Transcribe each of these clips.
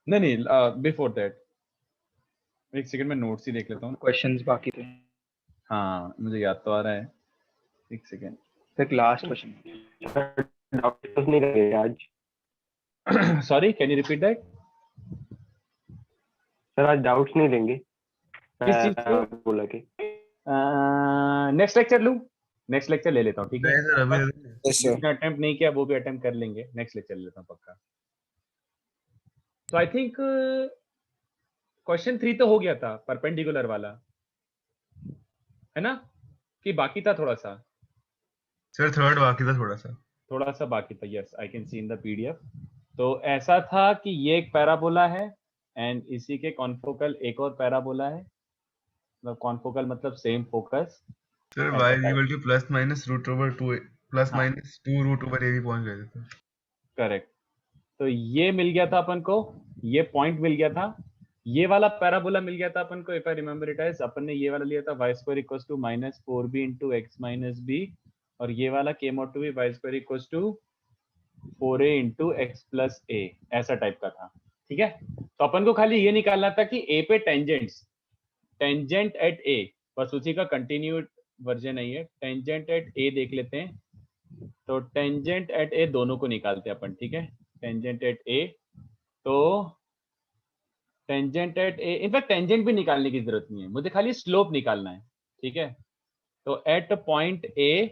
नहीं नहीं, before that एक सेकंड में नोट्स ही देख लेता हूँ। क्वेश्चंस बाकी थे। हाँ मुझे याद तो आ रहा है, एक सेकंड। फिर लास्ट क्वेश्चन। डॉक्टर्स नहीं करेंगे आज। Sorry, can you repeat that? Sir आज डाउट्स नहीं लेंगे। किस चीज के? बोला कि नेक्स्ट लेक्चर लूं? नेक्स्ट लेक्चर ले लेता हूँ, ठीक है? नहीं सर अभी जिसने अटेम्प्ट नहीं किया वो भी अटेम्प्ट कर लेंगे, नेक्स्ट लेक्चर ले लेता हूँ पक्का। तो आई थिंक क्वेश्चन 3 तो हो गया था, परपेंडिकुलर वाला, है ना? कि बाकी था थोड़ा सा? सर थर्ड बाकी था थोड़ा सा बाकी था, yes I can see in the PDF. तो ऐसा था कि ये एक पैराबोला है एंड इसी के कॉन्फोकल एक और पैराबोला है, मतलब कॉन्फोकल मतलब same focus. Sir y equal to plus minus root over 2 plus हाँ। माइनस 2 रूट ओवर a भी पहुंच गए थे। करेक्ट। तो ये मिल गया था अपन को, ये पॉइंट मिल गया था, ये वाला पैराबोला मिल गया था अपन को। If I remember it as, अपन ने ये वाला लिया था y square equals to minus 4b into x minus b, और ये वाला came out to be y square equals to 4a into x plus a, ऐसा टाइप का था, ठीक है? तो अपन को खाली ये निकालना था कि a पे टेंजेंट्स, टेंजेंट एट a, बस उसी का कंटिन्यूड वर्जन है ये। टेंजेंट एट a देख लेते हैं, तो टेंजेंट एट a दोनों को निकालते हैं अपन, ठीक है? टेंजेंट एट a, तो tangent at a, in fact tangent भी निकालने की जरूरत नहीं है, मुझे खाली स्लोप निकालना है, ठीक है? तो एट पॉइंट a,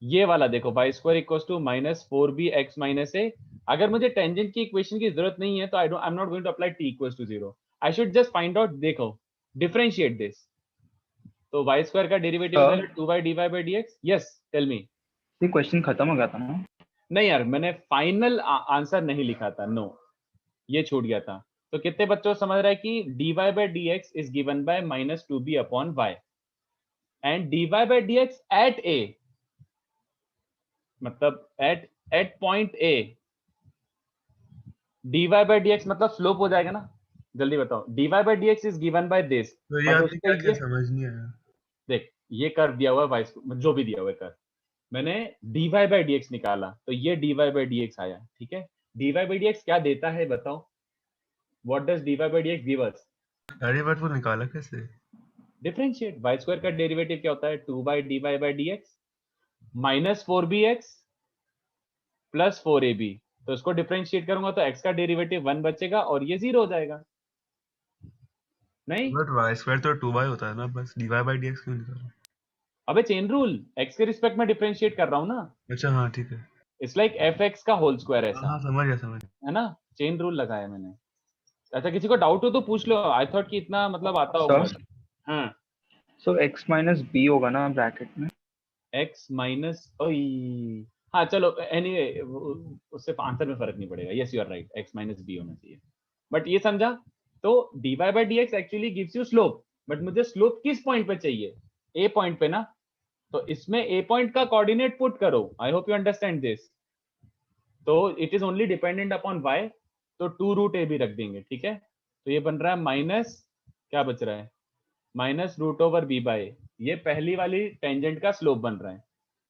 ये वाला देखो y square equals to minus 4b x minus a. अगर मुझे टेंजेंट की इक्वेशन की जरूरत नहीं है तो I am not going to apply t equals to 0, I should just find out, देखो डिफरेंशिएट दिस। तो y स्क्वायर का डेरिवेटिव हो जाएगा 2y dy by dx। Yes tell me. ये क्वेश्चन खत्म हो गया था ना? नहीं यार, मैंने फाइनल आंसर नहीं लिखा था, नो, ये छूट गया था। तो कितने बच्चों को समझ रहा है कि dy by dx is given by minus 2b upon y and dy by dx at a, मतलब at point a, dy by dx मतलब स्लोप हो जाएगा ना? जल्दी बताओ, dy by dx is given by this, तो ये बट आपने उससे क्या किया ये समझ नहीं आया। देख, ये कर्व दिया हुआ है y, जो भी दिया हुआ है कर्व, मैंने dy by dx निकाला तो ये dy by dx आया, ठीक है? dy by dx क्या देता है बताओ? What does dy by dx give us? अरे बट वो निकाला कैसे? डिफरेंशिएट, y स्क्वायर का डेरिवेटिव क्या होता है? 2 by dy by dx minus 4bx plus 4ab, तो इसको डिफरेंशिएट करूंगा तो x का डेरिवेटिव 1 बचेगा और ये 0 हो जाएगा, नहीं? बट y स्क्वायर तो 2y होता है ना, बस dy by dx क्यों निकाला? अबे चेन रूल, x के रिस्पेक्ट में डिफरेंशिएट कर रहा हूं ना, अच्छा हाँ ठीक है। इट्स लाइक fx का होल स्क्वायर, हाँ ऐसा हाँ समझ गया है ना? चेन रूल लगाया मैंने। अच्छा किसी को डाउट हो तो पूछ लो, आई थॉट कि इतना मतलब आता होगा। सर हाँ, सो x माइनस बी होगा ना ब्रैकेट में? x माइनस, हाँ चलो एनीवे, उससे आंसर में फर्क नहीं पड़ेगा। Yes you are right, x minus b होना चाहिए, बट ये समझा? तो dy by dx actually gives you slope, but मुझे स्लोप किस पॉइंट पे चाहिए? a पॉइंट पे ना, तो इसमें a पॉइंट का कोऑर्डिनेट पुट करो। I hope you understand this. तो it is only dependent upon y, तो 2 रूट a भी रख देंगे, ठीक है? तो ये बन रहा है माइनस, क्या बच रहा है? Minus root over b by, ये पहली वाली टेंजेंट का स्लोप बन रहा है।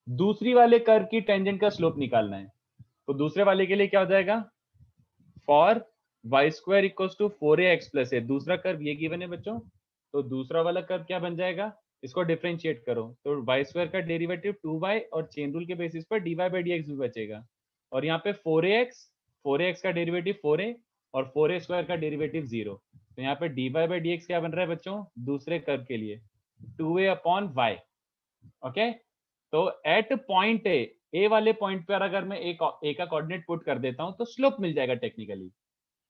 दूसरी वाले कर्व की टेंजेंट का स्लोप निकालना है, तो दूसरे वाले के लिए क्या हो जाएगा? For y square equals to 4a x plus a, दूसरा कर्व ये गिवन है बच्चों, तो दूसरा वाला कर्व क्या बन जाएगा? इसको डिफरेंशिएट करो तो वाई स्क्वायर का डेरिवेटिव 2y और चेन रूल के बेसिस पर dy by dx भी बचेगा, और यहाँ पे 4ax का डेरिवेटिव 4a और 4a स्क्वायर का डेरिवेटिव 0, तो यहाँ पे dy by dx क्या बन रहा है बच्चों दूसरे कर्व के लिए? 2a upon y। ओके, तो एट पॉइंट ए वाले पॉइंट पर अगर मैं ए का कोऑर्डिनेट पुट कर देता हूं तो स्लोप मिल जाएगा technically.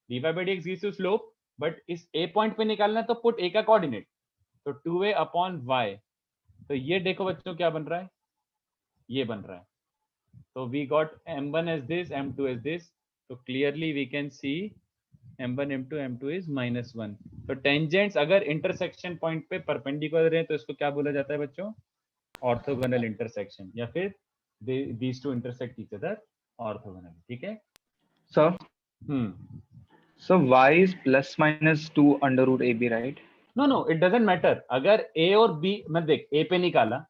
dy by dx gives you slope, but इस ए पॉइंट पे निकालना है तो पुट ए का कोऑर्डिनेट, तो 2a अपॉन y। तो ये देखो बच्चों क्या बन रहा है? ये बन रहा है। तो we got m1 as this, m2 as this, तो clearly we can see m1 m2 m2 is -1। तो टेंजेंट्स अगर इंटरसेक्शन पॉइंट पे परपेंडिकुलर है तो इसको क्या बोला जाता है बच्चों? ऑर्थोगोनल इंटरसेक्शन, या फिर these two intersect each other orthogonally, ठीक है? Sir so y is plus minus 2 under root ab, right? No it doesn't matter. अगर a और b, मैं देख a पे निकाला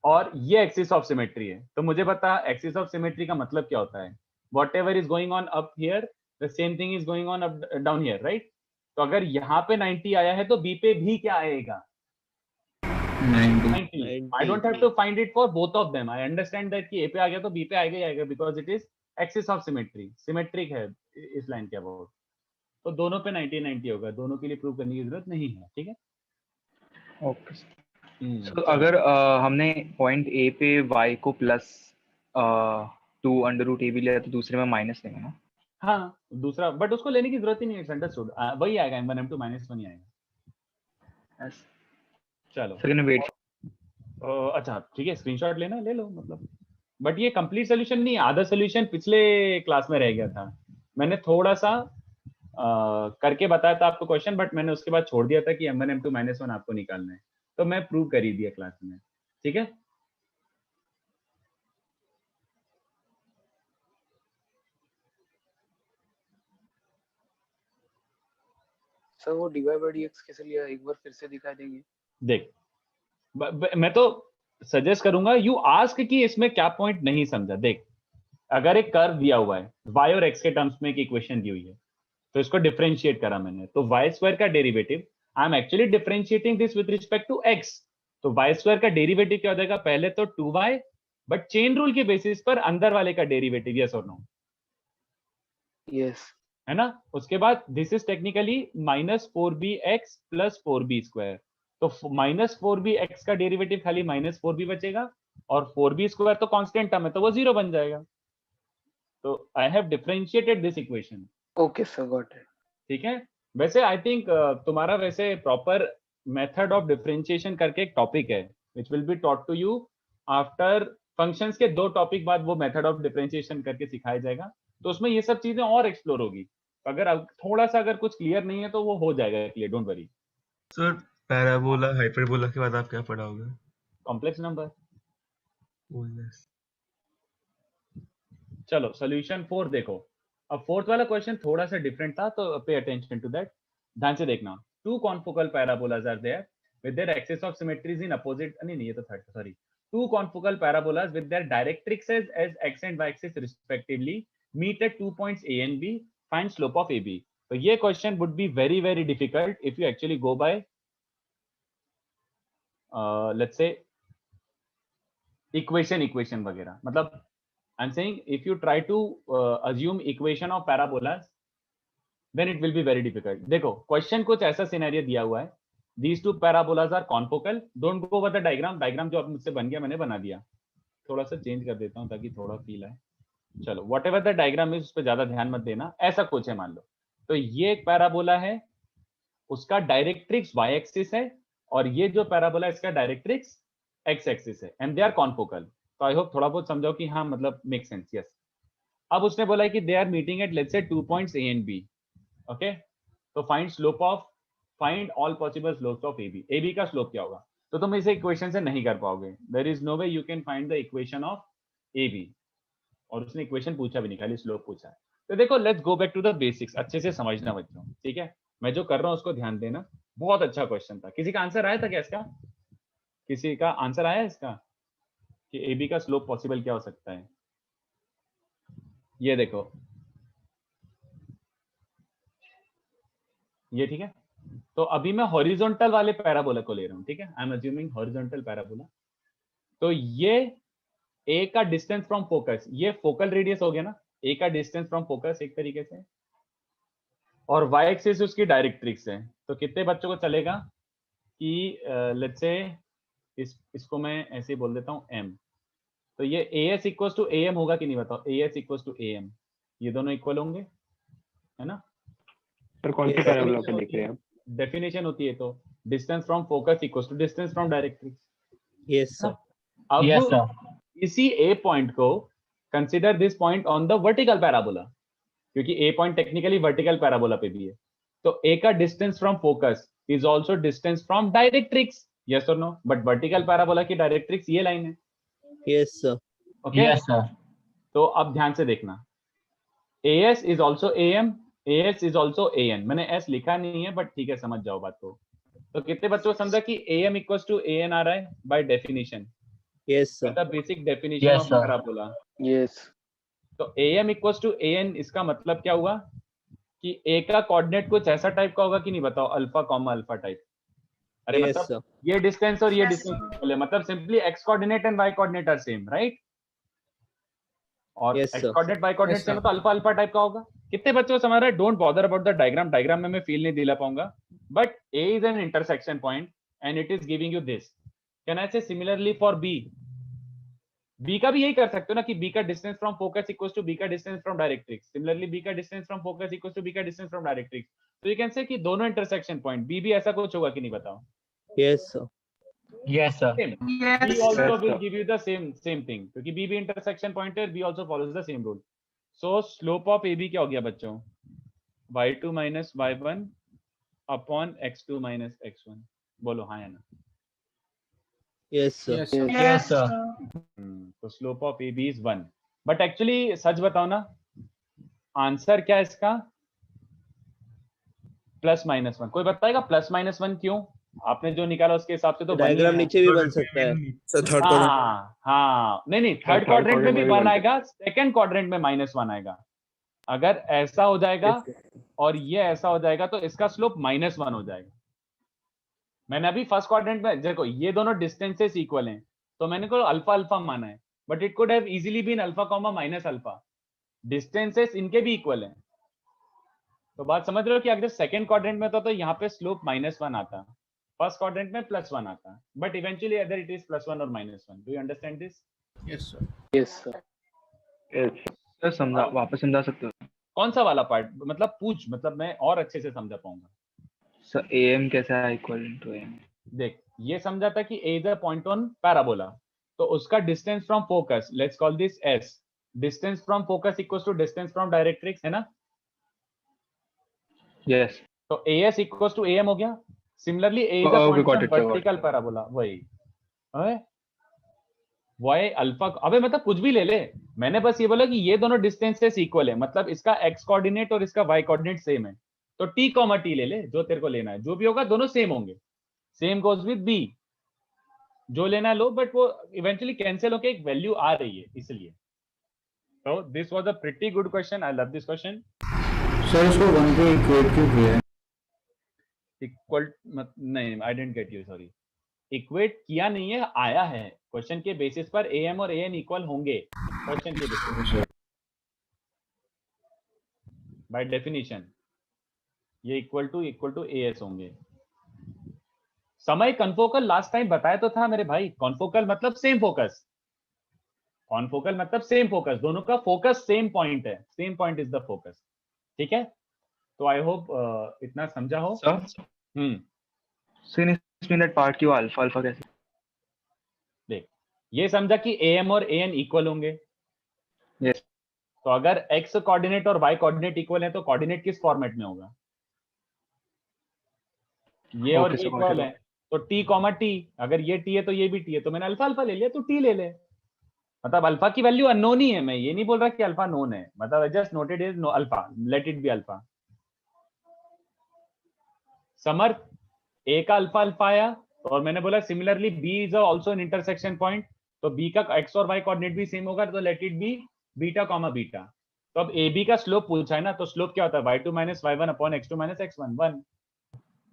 और ये एक्सिस ऑफ सिमेट्री है, तो मुझे पता एक्सिस ऑफ सिमेट्री का मतलब क्या होता है? What ever is going on up here the same thing is going on up down here, right? तो अगर यहाँ पे 90 आया है तो बी पे भी क्या आएगा? 90. I don't have to find it for both of them. I understand that कि A पे आ गया तो B पे आएगा ही आएगा because it is axis of symmetry. Symmetric है इस लाइन के अबाउट. तो दोनों पे 90 होगा. दोनों के लिए प्रूव करने की जरूरत नहीं है. ठीक है? ओके सो अगर हमने पॉइंट ए पे y को प्लस 2 अंडर रूट ए भी लिया तो दूसरे में माइनस लेंगे ना? हाँ, दूसरा बट उसको लेने की जरूरत ही नहीं है. अंडरस्टूड. वही आएगा m1 m2 -1 ही आएगा. चलो सेकंड वेट. अच्छा ठीक है, स्क्रीनशॉट लेना ले लो मतलब. बट ये कंप्लीट सोल्यूशन नहीं, आधा सोल्यूशन पिछले क्लास में रह गया था. मैंने थोड़ा सा करके बताया था आपको क्वेश्चन, बट मैंने उसके बाद छोड़ दिया था कि m1 m2 -1 आपको निकालना है. तो मैं प्रूव कर ही दिया क्लास में. ठीक है? सर वो dy by dx कैसे लिया, एक बार फिर से दिखा देंगे? देख मैं तो सजेस्ट करूंगा यू आस्क कि इसमें क्या पॉइंट नहीं समझा. देख अगर एक कर्व दिया हुआ है y और x के टर्म्स में एक इक्वेशन दी हुई है तो इसको डिफरेंशिएट करा मैंने. तो y स्क्वायर का derivative I am actually differentiating this with respect to x. तो y स्क्वायर का डेरिवेटिव क्या हो जाएगा? पहले तो 2y बट चेन रूल के बेसिस पर अंदर वाले का डेरिवेटिव. यस और नो? यस है ना? उसके बाद this is technically -4bx + 4b square. तो -4bx का डेरिवेटिव खाली -4b बचेगा और 4b स्क्वायर तो कांस्टेंट टर्म है तो वो 0 बन जाएगा. तो I have differentiated this equation. Okay sir, got it. ठीक है? वैसे आई थिंक तुम्हारा वैसे प्रॉपर मेथड ऑफ डिफरेंशिएशन करके एक टॉपिक है which will be taught to you after functions के 2 टॉपिक बाद. वो मेथड ऑफ डिफरेंशिएशन करके सिखाया जाएगा. तो उसमें ये सब चीजें और एक्सप्लोर होगी. अगर थोड़ा सा अगर कुछ क्लियर नहीं है तो वो हो जाएगा clear. Don't worry. Sir parabola hyperbola के बाद आप क्या पढ़ाओगे? Complex number. Oh yes. चलो सॉल्यूशन 4 देखो. अब फोर्थ वाला क्वेश्चन थोड़ा सा डिफरेंट था तो पे अटेंशन टू दैट. ध्यान से देखना. 2 confocal parabolas are there with their axis of symmetries in opposite. नहीं ये तो third, sorry. 2 confocal parabolas with their directrixes as x and y axis respectively meet at 2 points A and B. Find slope of AB. तो ये question would be very very difficult if you actually go by let's say equation वगैरह. मतलब I'm saying if you try to assume equation of parabolas then it will be very difficult. देखो question कुछ ऐसा scenario दिया हुआ है. These 2 parabolas are confocal. Don't go over the diagram. Diagram जो अब मुझसे बन गया मैंने बना दिया. थोड़ा सा चेंज कर देता हूँ ताकि थोड़ा फील आए. चलो whatever the diagram is उस पर ज्यादा ध्यान मत देना. ऐसा कुछ है मान लो. तो ये एक पैराबोला है, उसका डायरेक्ट्रिक्स y एक्सिस है और ये जो पैराबोला इसका डायरेक्ट्रिक्स x एक्सिस है एंड दे आर कॉन्फोकल. तो आई होप थोड़ा बहुत समझाओ कि हाँ मतलब मेक सेंस. यस. अब उसने बोला है कि they are meeting at let's say 2 points A and B. Okay. तो find all possible slopes of AB. AB का स्लोप क्या होगा? तो तुम इसे इक्वेशन से नहीं कर पाओगे. There is no way you can find the equation of AB. और उसने इक्वेशन पूछा भी नहीं, खाली स्लोप पूछा है. तो देखो let's go back to the basics. अच्छे से समझना बच्चों. ठीक है? मैं जो कर रहा हूँ उसको ध्यान देना. बहुत अच्छा क्वेश्चन था. किसी का आंसर आया था क्या इसका? किसी का आंसर आया इसका कि AB का स्लोप पॉसिबल क्या हो सकता है? ये देखो ये. ठीक है? तो अभी मैं हॉरिजॉन्टल वाले पैराबोला को ले रहा हूं. ठीक है? I am assuming horizontal parabola. तो ये A का डिस्टेंस फ्रॉम फोकस, ये फोकल रेडियस हो गया ना. A का डिस्टेंस फ्रॉम फोकस एक तरीके से, और y एक्सिस उसकी डायरेक्ट्रिक्स है. तो कितने बच्चों को चलेगा कि लेट्स से इसको मैं ऐसे ही बोल देता हूँ m. तो ये AS इक्वल्स टू AM होगा कि नहीं बताओ? AS इक्वल्स टू AM, ये दोनों इक्वल होंगे, है ना? सर कौन सी पैराबोला पे देख रहे हैं आप? डेफिनेशन होती है तो distance from focus equals to distance from directrix. Yes sir. अब इसी A पॉइंट को consider this point on the vertical parabola, क्योंकि A point technically vertical parabola पे भी है. तो A का distance from focus is also distance from directrix. Yes और नो? बट वर्टिकल पैराबोला की डायरेक्ट्रिक्स ये लाइन है. Yes sir. Okay. Yes sir. तो अब ध्यान से देखना. AS is also AM, AS is also AN. मैंने S लिखा नहीं है बट ठीक है, समझ जाओ बात को. तो कितने बच्चों को समझा कि AM इक्वल्स टू AN आ रहा है by definition? Yes sir. The basic definition of parabola. Yes. तो AM इक्वल्स टू AN, इसका मतलब क्या हुआ कि ए का कोऑर्डिनेट कुछ ऐसा टाइप का होगा कि नहीं, बताओ, अल्फा कॉमा अल्फा टाइप। अरे Yes, मतलब sir. ये डिस्टेंस और ये डिस्टेंस इक्वल है, मतलब simply x coordinate and y coordinate are same, right? और Yes, x sir. Coordinate y coordinate same है तो अल्फा अल्फा टाइप का होगा। कितने बच्चों को समझ रहा है? Don't bother about the diagram, diagram में मैं फील नहीं दिला पाऊंगा, but A is an intersection point and it is giving you this. Can I से सिमिलरली फॉर बी? बी का भी यही कर सकते हो ना कि बी का distance from focus equals to B का distance from directrix. Similarly B का distance from focus equals to B का डिस्टेंस फ्रॉम डायरेक्ट्रिक्स। तो यू कैन से कि दोनों इंटरसेक्शन पॉइंट बी भी ऐसा कुछ होगा कि नहीं, बताओ? Yes, sir. Yes, sir. Same. B also will give you the same thing, क्योंकि B भी intersection point है, B also follows the same rule. So slope of AB क्या हो गया बच्चों? y2 minus y1 upon x2 minus x1. बोलो हाँ या ना? Yes, sir. Yes, sir. तो slope of AB is 1. But actually सच बताओ ना, आंसर क्या है इसका? Plus minus 1। कोई बताएगा प्लस माइनस 1 क्यों? आपने जो निकाला उसके हिसाब से तो डायग्राम नीचे भी बन सकता है। सर थर्ड क्वाड्रेंट हाँ, नहीं थर्ड third क्वाड्रेंट में quadrant भी में भी 1 बन आएगा, सेकंड क्वाड्रेंट में -1 आएगा। अगर ऐसा हो जाएगा और ये ऐसा हो जाएगा तो इसका स्लोप -1 हो जाएगा। मैंने अभी फर्स्ट क्वाड्रेंट में देखो, ये दोनों डिस्टेंसेस इक्वल हैं, तो मैंने को अल्फा अल्फा माना है, but it could have easily been alpha comma minus alpha. Distances इनके भी इक्वल हैं, तो बात समझ रहे हो कि अगर सेकंड क्वाड्रेंट में तो यहाँ पे स्लोप -1 आता, फर्स्ट क्वाड्रेंट में +1 आता, but eventually other it is +1 और -1। Do you understand this? Yes sir. Yes. Sir समझा, वापस समझा सकते हो? कौन सा वाला पार्ट, मतलब पूछ, मतलब मैं और अच्छे से समझा पाऊंगा। सर AM कैसा है इक्वल टू AM? देख, ये समझा था कि a is a point on parabola, तो उसका distance from focus, let's call this s, distance from focus equals to distance from directrix, है ना? Yes. तो as इक्वल्स टू am हो गया। Similarly a is a Okay, point got on it, sir, got it. Vertical parabola, वही y alpha. अबे मतलब कुछ भी ले ले, मैंने बस ये बोला कि ये दोनों डिस्टेंसेस इक्वल है, मतलब इसका x कोऑर्डिनेट और इसका y कोऑर्डिनेट सेम है, तो t कॉमा t ले ले, जो तेरे को लेना है, जो भी होगा दोनों सेम होंगे। सेम गोज विद b, जो लेना है लो, बट वो इवेंचुअली कैंसिल होके एक वैल्यू आ रही है, इसलिए। तो this was a pretty good question, I love this question. Sir उसको 1 पे इक्वेट क्यों किया है? इक्वल नहीं, I didn't get you, sorry. Equate किया नहीं है, आया है क्वेश्चन के बेसिस पर am और an इक्वल होंगे, क्वेश्चन के बेसिस पर बाय डेफिनेशन ये इक्वल टू as होंगे। समय कॉन्फोकल लास्ट टाइम बताया तो था मेरे भाई, कॉन्फोकल मतलब सेम फोकस, कॉन्फोकल मतलब सेम फोकस, दोनों का फोकस सेम पॉइंट है, same point is the focus, ठीक है? तो आई होप इतना समझा हो। Sir, so इसमें that part क्यों अल्फा अल्फा कैसे? देख, ये समझा कि am और an इक्वल होंगे। Yes. तो अगर x कोऑर्डिनेट और y कोऑर्डिनेट इक्वल है तो कोऑर्डिनेट किस फॉर्मेट में होगा? ये और Okay, ये so got इक्वल it. है, तो t कॉमा t, अगर ये t है तो ये भी t है, तो मैंने अल्फा अल्फा ले लिया, तो t ले ले। मतलब अल्फा की वैल्यू अननोन ही है, मैं ये नहीं बोल रहा कि अल्फा नोन है, मतलब I just noted is no alpha, let it be alpha. Samarth, a का अल्फा अल्फा आया, और मैंने बोला similarly b is also an intersection point, तो b का x और y कोऑर्डिनेट भी सेम होगा, तो let it be beta comma beta. तो अब ab का स्लोप पूछा है ना, तो स्लोप क्या होता है? y2 minus y1 upon x2 minus x1, 1।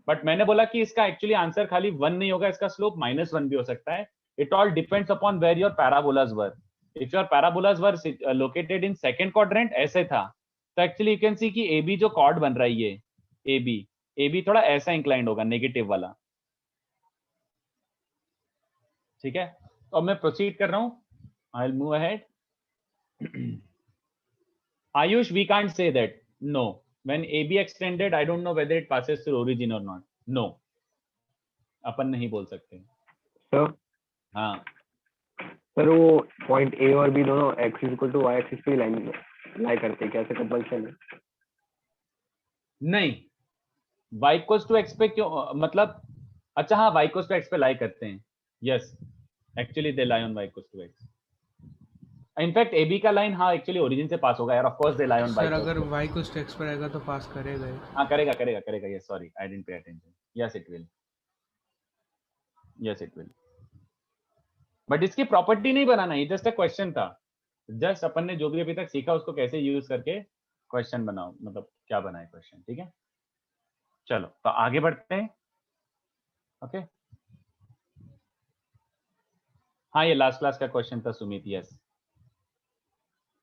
But मैंने बोला कि इसका एक्चुअली आंसर खाली 1 नहीं होगा, इसका स्लोप -1 भी हो सकता है। It all depends upon where your parabolas were. If your parabolas were located in second quadrant, ऐसे था, तो एक्चुअली यू कैन सी कि AB जो कॉर्ड बन रहा है, ये AB थोड़ा ऐसा इंक्लाइंड होगा, नेगेटिव वाला, ठीक है? तो अब मैं प्रोसीड कर रहा हूं, I will move ahead. Ayush, we can't say that. No. When AB extended, I don't know whether it passes through origin or not. No. अपन नहीं बोल सकते। सर हाँ, सर वो पॉइंट ए और बी दोनों x equal to y axis पे line lie करते हैं, क्या ऐसे कंपल्सन है? नहीं, y इक्वल्स टू x पे क्यों, मतलब अच्छा हाँ, y इक्वल्स टू x पे लाई करते हैं, yes, actually they lie on y equals to x। In fact AB का लाइन हाँ एक्चुअली ओरिजिन से पास होगा यार, of course they lie on y। Sir अगर y को x पर आएगा तो पास करेगा ही। हाँ करेगा करेगा करेगा, yes, sorry I didn't pay attention, yes it will, yes it will. But इसकी प्रॉपर्टी नहीं बनाना, ये जस्ट अ क्वेश्चन था, जस्ट अपन ने जो भी अभी तक सीखा उसको कैसे यूज करके क्वेश्चन बनाओ, मतलब क्या बनाए क्वेश्चन, ठीक है। चलो तो आगे बढ़ते हैं। ओके, हाँ ये लास्ट क्लास का क्वेश्चन था सुमित, यस।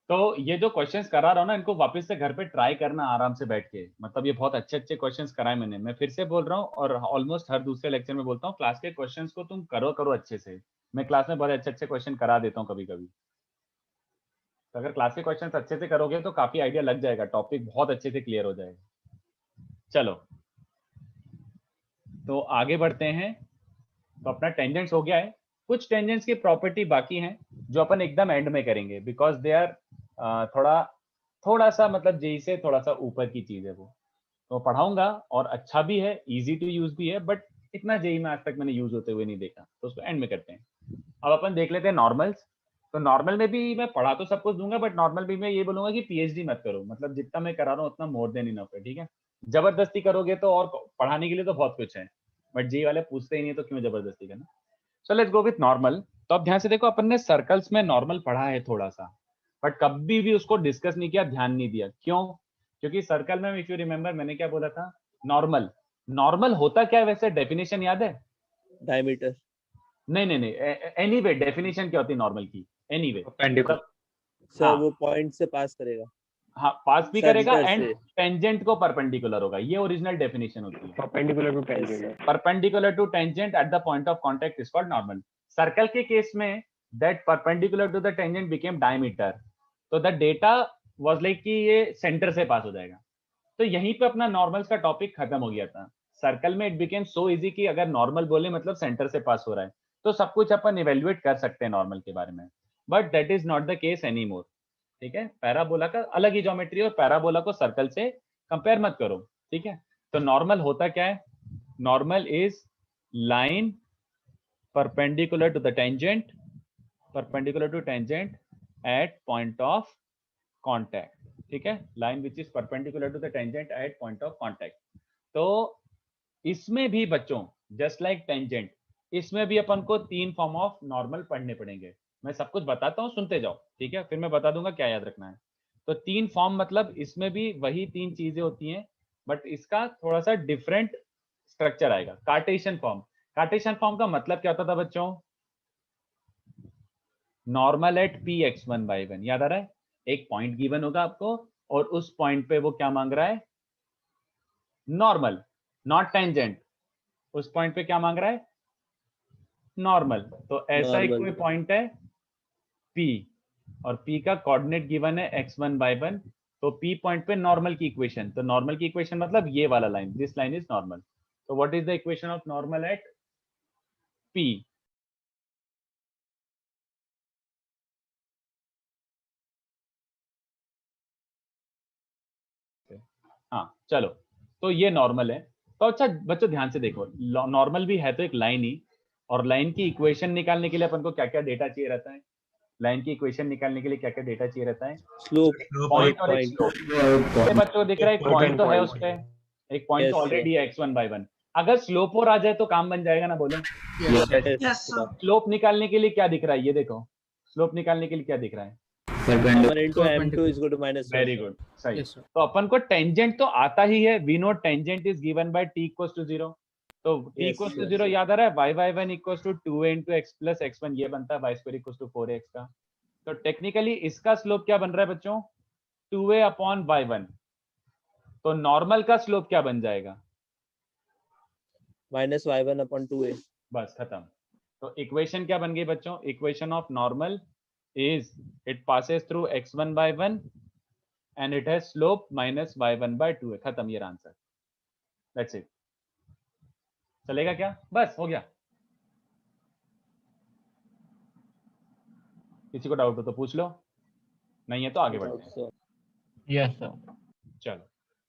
तो ये जो क्वेश्चंस करा रहा हूँ ना, इनको वापस से घर पे ट्राई करना आराम से बैठ के, मतलब ये बहुत अच्छे अच्छे क्वेश्चंस कराए मैंने। मैं फिर से बोल रहा हूँ और ऑलमोस्ट हर दूसरे लेक्चर में बोलता हूँ, क्लास के क्वेश्चंस को तुम करो अच्छे से। मैं क्लास में बहुत अच्छे अच्छे क्वेश्चन करा देता हूँ कभी कभी, तो अगर क्लास के क्वेश्चंस अच्छे से करोगे तो काफी आइडिया लग जाएगा, टॉपिक बहुत अच्छे से क्लियर हो जाएगा। चलो तो आगे बढ़ते हैं। तो अपना टेंजेंट्स हो गया है, कुछ टेंजेंट्स की प्रॉपर्टी बाकी हैं जो अपन एकदम एंड में करेंगे, बिकॉज दे आर थोड़ा सा मतलब जेई से थोड़ा सा ऊपर की चीज है वो, तो पढ़ाऊंगा और अच्छा भी है, इजी टू यूज भी है, बट इतना जेई में आज तक मैंने यूज होते हुए नहीं देखा, तो उसको एंड में करते हैं। अब अपन देख लेते हैं नॉर्मल्स। तो नॉर्मल में भी मैं पढ़ा तो सब कुछ दूंगा, बट नॉर्मल भी मैं ये बोलूंगा कि पीएचडी मत करो, मतलब जितना मैं करा रहा हूँ उतना मोर देन इनफ है, ठीक है। जबरदस्ती करोगे तो, और पढ़ाने के लिए तो बहुत कुछ है, बट जेई वाले पूछते ही नहीं, तो क्यों जबरदस्ती करना। So let's go with normal. तो अब ध्यान से देखो, अपन ने सर्कल्स में नॉर्मल पढ़ा है थोड़ा सा, बट कभी भी उसको डिस्कस नहीं किया, ध्यान नहीं दिया। क्यों? क्योंकि सर्कल में इफ यू रिमेंबर मैंने क्या बोला था, नॉर्मल। नॉर्मल होता क्या है वैसे, डेफिनेशन याद है? डायमीटर। नहीं, एनीवे डेफिनेशन क्या होती है नॉर्मल की? Anyway perpendicular. सर हाँ। वो पॉइंट से पास करेगा। हाँ पास भी सेंटर करेगा एंड से। टेंजेंट को परपेंडिकुलर होगा, ये ओरिजिनल डेफिनेशन होती है। Perpendicular to tangent, perpendicular to tangent at the point of contact is called normal. Circle के केस में that perpendicular to the tangent became diameter, तो द डेटा वाज लाइक कि ये सेंटर से पास हो जाएगा। तो यहीं पे अपना नॉर्मल्स का टॉपिक खत्म हो गया था। सर्कल में इट बिकेम सो इजी कि अगर नॉर्मल बोले मतलब सेंटर से पास हो रहा है, तो सब कुछ अपन इवेल्युएट कर सकते हैं नॉर्मल के बारे में, but that is not the case any more, ठीक है। पैराबोला का अलग ही ज्योमेट्री, और पैराबोला को सर्कल से कंपेयर मत करो, ठीक है। तो नॉर्मल होता क्या है? Normal is line perpendicular to the tangent at point of contact, ठीक है। Line which is perpendicular to the tangent at point of contact। तो इसमें भी बच्चों जस्ट लाइक टेंजेंट, इसमें भी अपन को 3 फॉर्म ऑफ नॉर्मल पढ़ने पड़ेंगे। मैं सब कुछ बताता हूँ, सुनते जाओ, ठीक है, फिर मैं बता दूंगा क्या याद रखना है। तो 3 फॉर्म मतलब इसमें भी वही 3 चीजें होती हैं, बट इसका थोड़ा सा डिफरेंट स्ट्रक्चर आएगा। कार्टेशियन फॉर्म, कार्टेशियन फॉर्म का मतलब क्या होता था बच्चों? Normal at P x one by one, याद आ रहा है? एक पॉइंट गिवन होगा आपको और उस पॉइंट पे वो क्या मांग रहा है? Normal, not tangent. उस पॉइंट पे क्या मांग रहा है? नॉर्मल। तो ऐसा एक कोई पॉइंट है P, और P का कोऑर्डिनेट गिवन है x1 by 1, तो P पॉइंट पे नॉर्मल की इक्वेशन, तो नॉर्मल की इक्वेशन मतलब ये वाला line, this line is normal. तो what is the equation of normal at P? हाँ चलो, तो ये नॉर्मल है। तो अच्छा बच्चों ध्यान से देखो, नॉर्मल भी है तो एक लाइन ही, और लाइन की इक्वेशन निकालने के लिए अपन को क्या क्या डेटा चाहिए रहता है? लाइन की इक्वेशन निकालने के लिए क्या क्या डेटा चाहिए रहता है? स्लोप, पॉइंट और एक स्लोप। बच्चों दिख रहा है, एक पॉइंट तो है उस पे, एक पॉइंट तो ऑलरेडी है x1 by 1। अगर स्लोप और आ जाए तो काम बन जाएगा ना, बोलो। स्लोप निकालने के लिए क्या दिख रहा है? ये देखो, स्लोप निकालने के लिए क्या दिख रहा है? m2 is equal to -1। Very good, सही। Yes, sir. तो अपन को टेंजेंट तो आता ही है, we know tangent is given by t equals to 0। तो t Yes, equals to yes, 0 yes. याद आ रहा है? y1 equals to 2a into x plus x1, ये बनता है y2 इक्वल्स टू 4x का। तो टेक्निकली इसका स्लोप क्या बन रहा है बच्चों? 2a upon y1। तो नॉर्मल का स्लोप क्या बन जाएगा? -y1 upon 2a। बस खत्म। तो इक्वेशन क्या बन गई बच्चों? Equation of normal is it passes through x1 by 1 and it has slope minus y1 by 2 है। खत्म, ये आंसर, दैट्स इट। चलेगा क्या? बस हो गया। किसी को डाउट हो तो पूछ लो, नहीं है तो आगे बढ़ते हैं। Yes sir. चलो,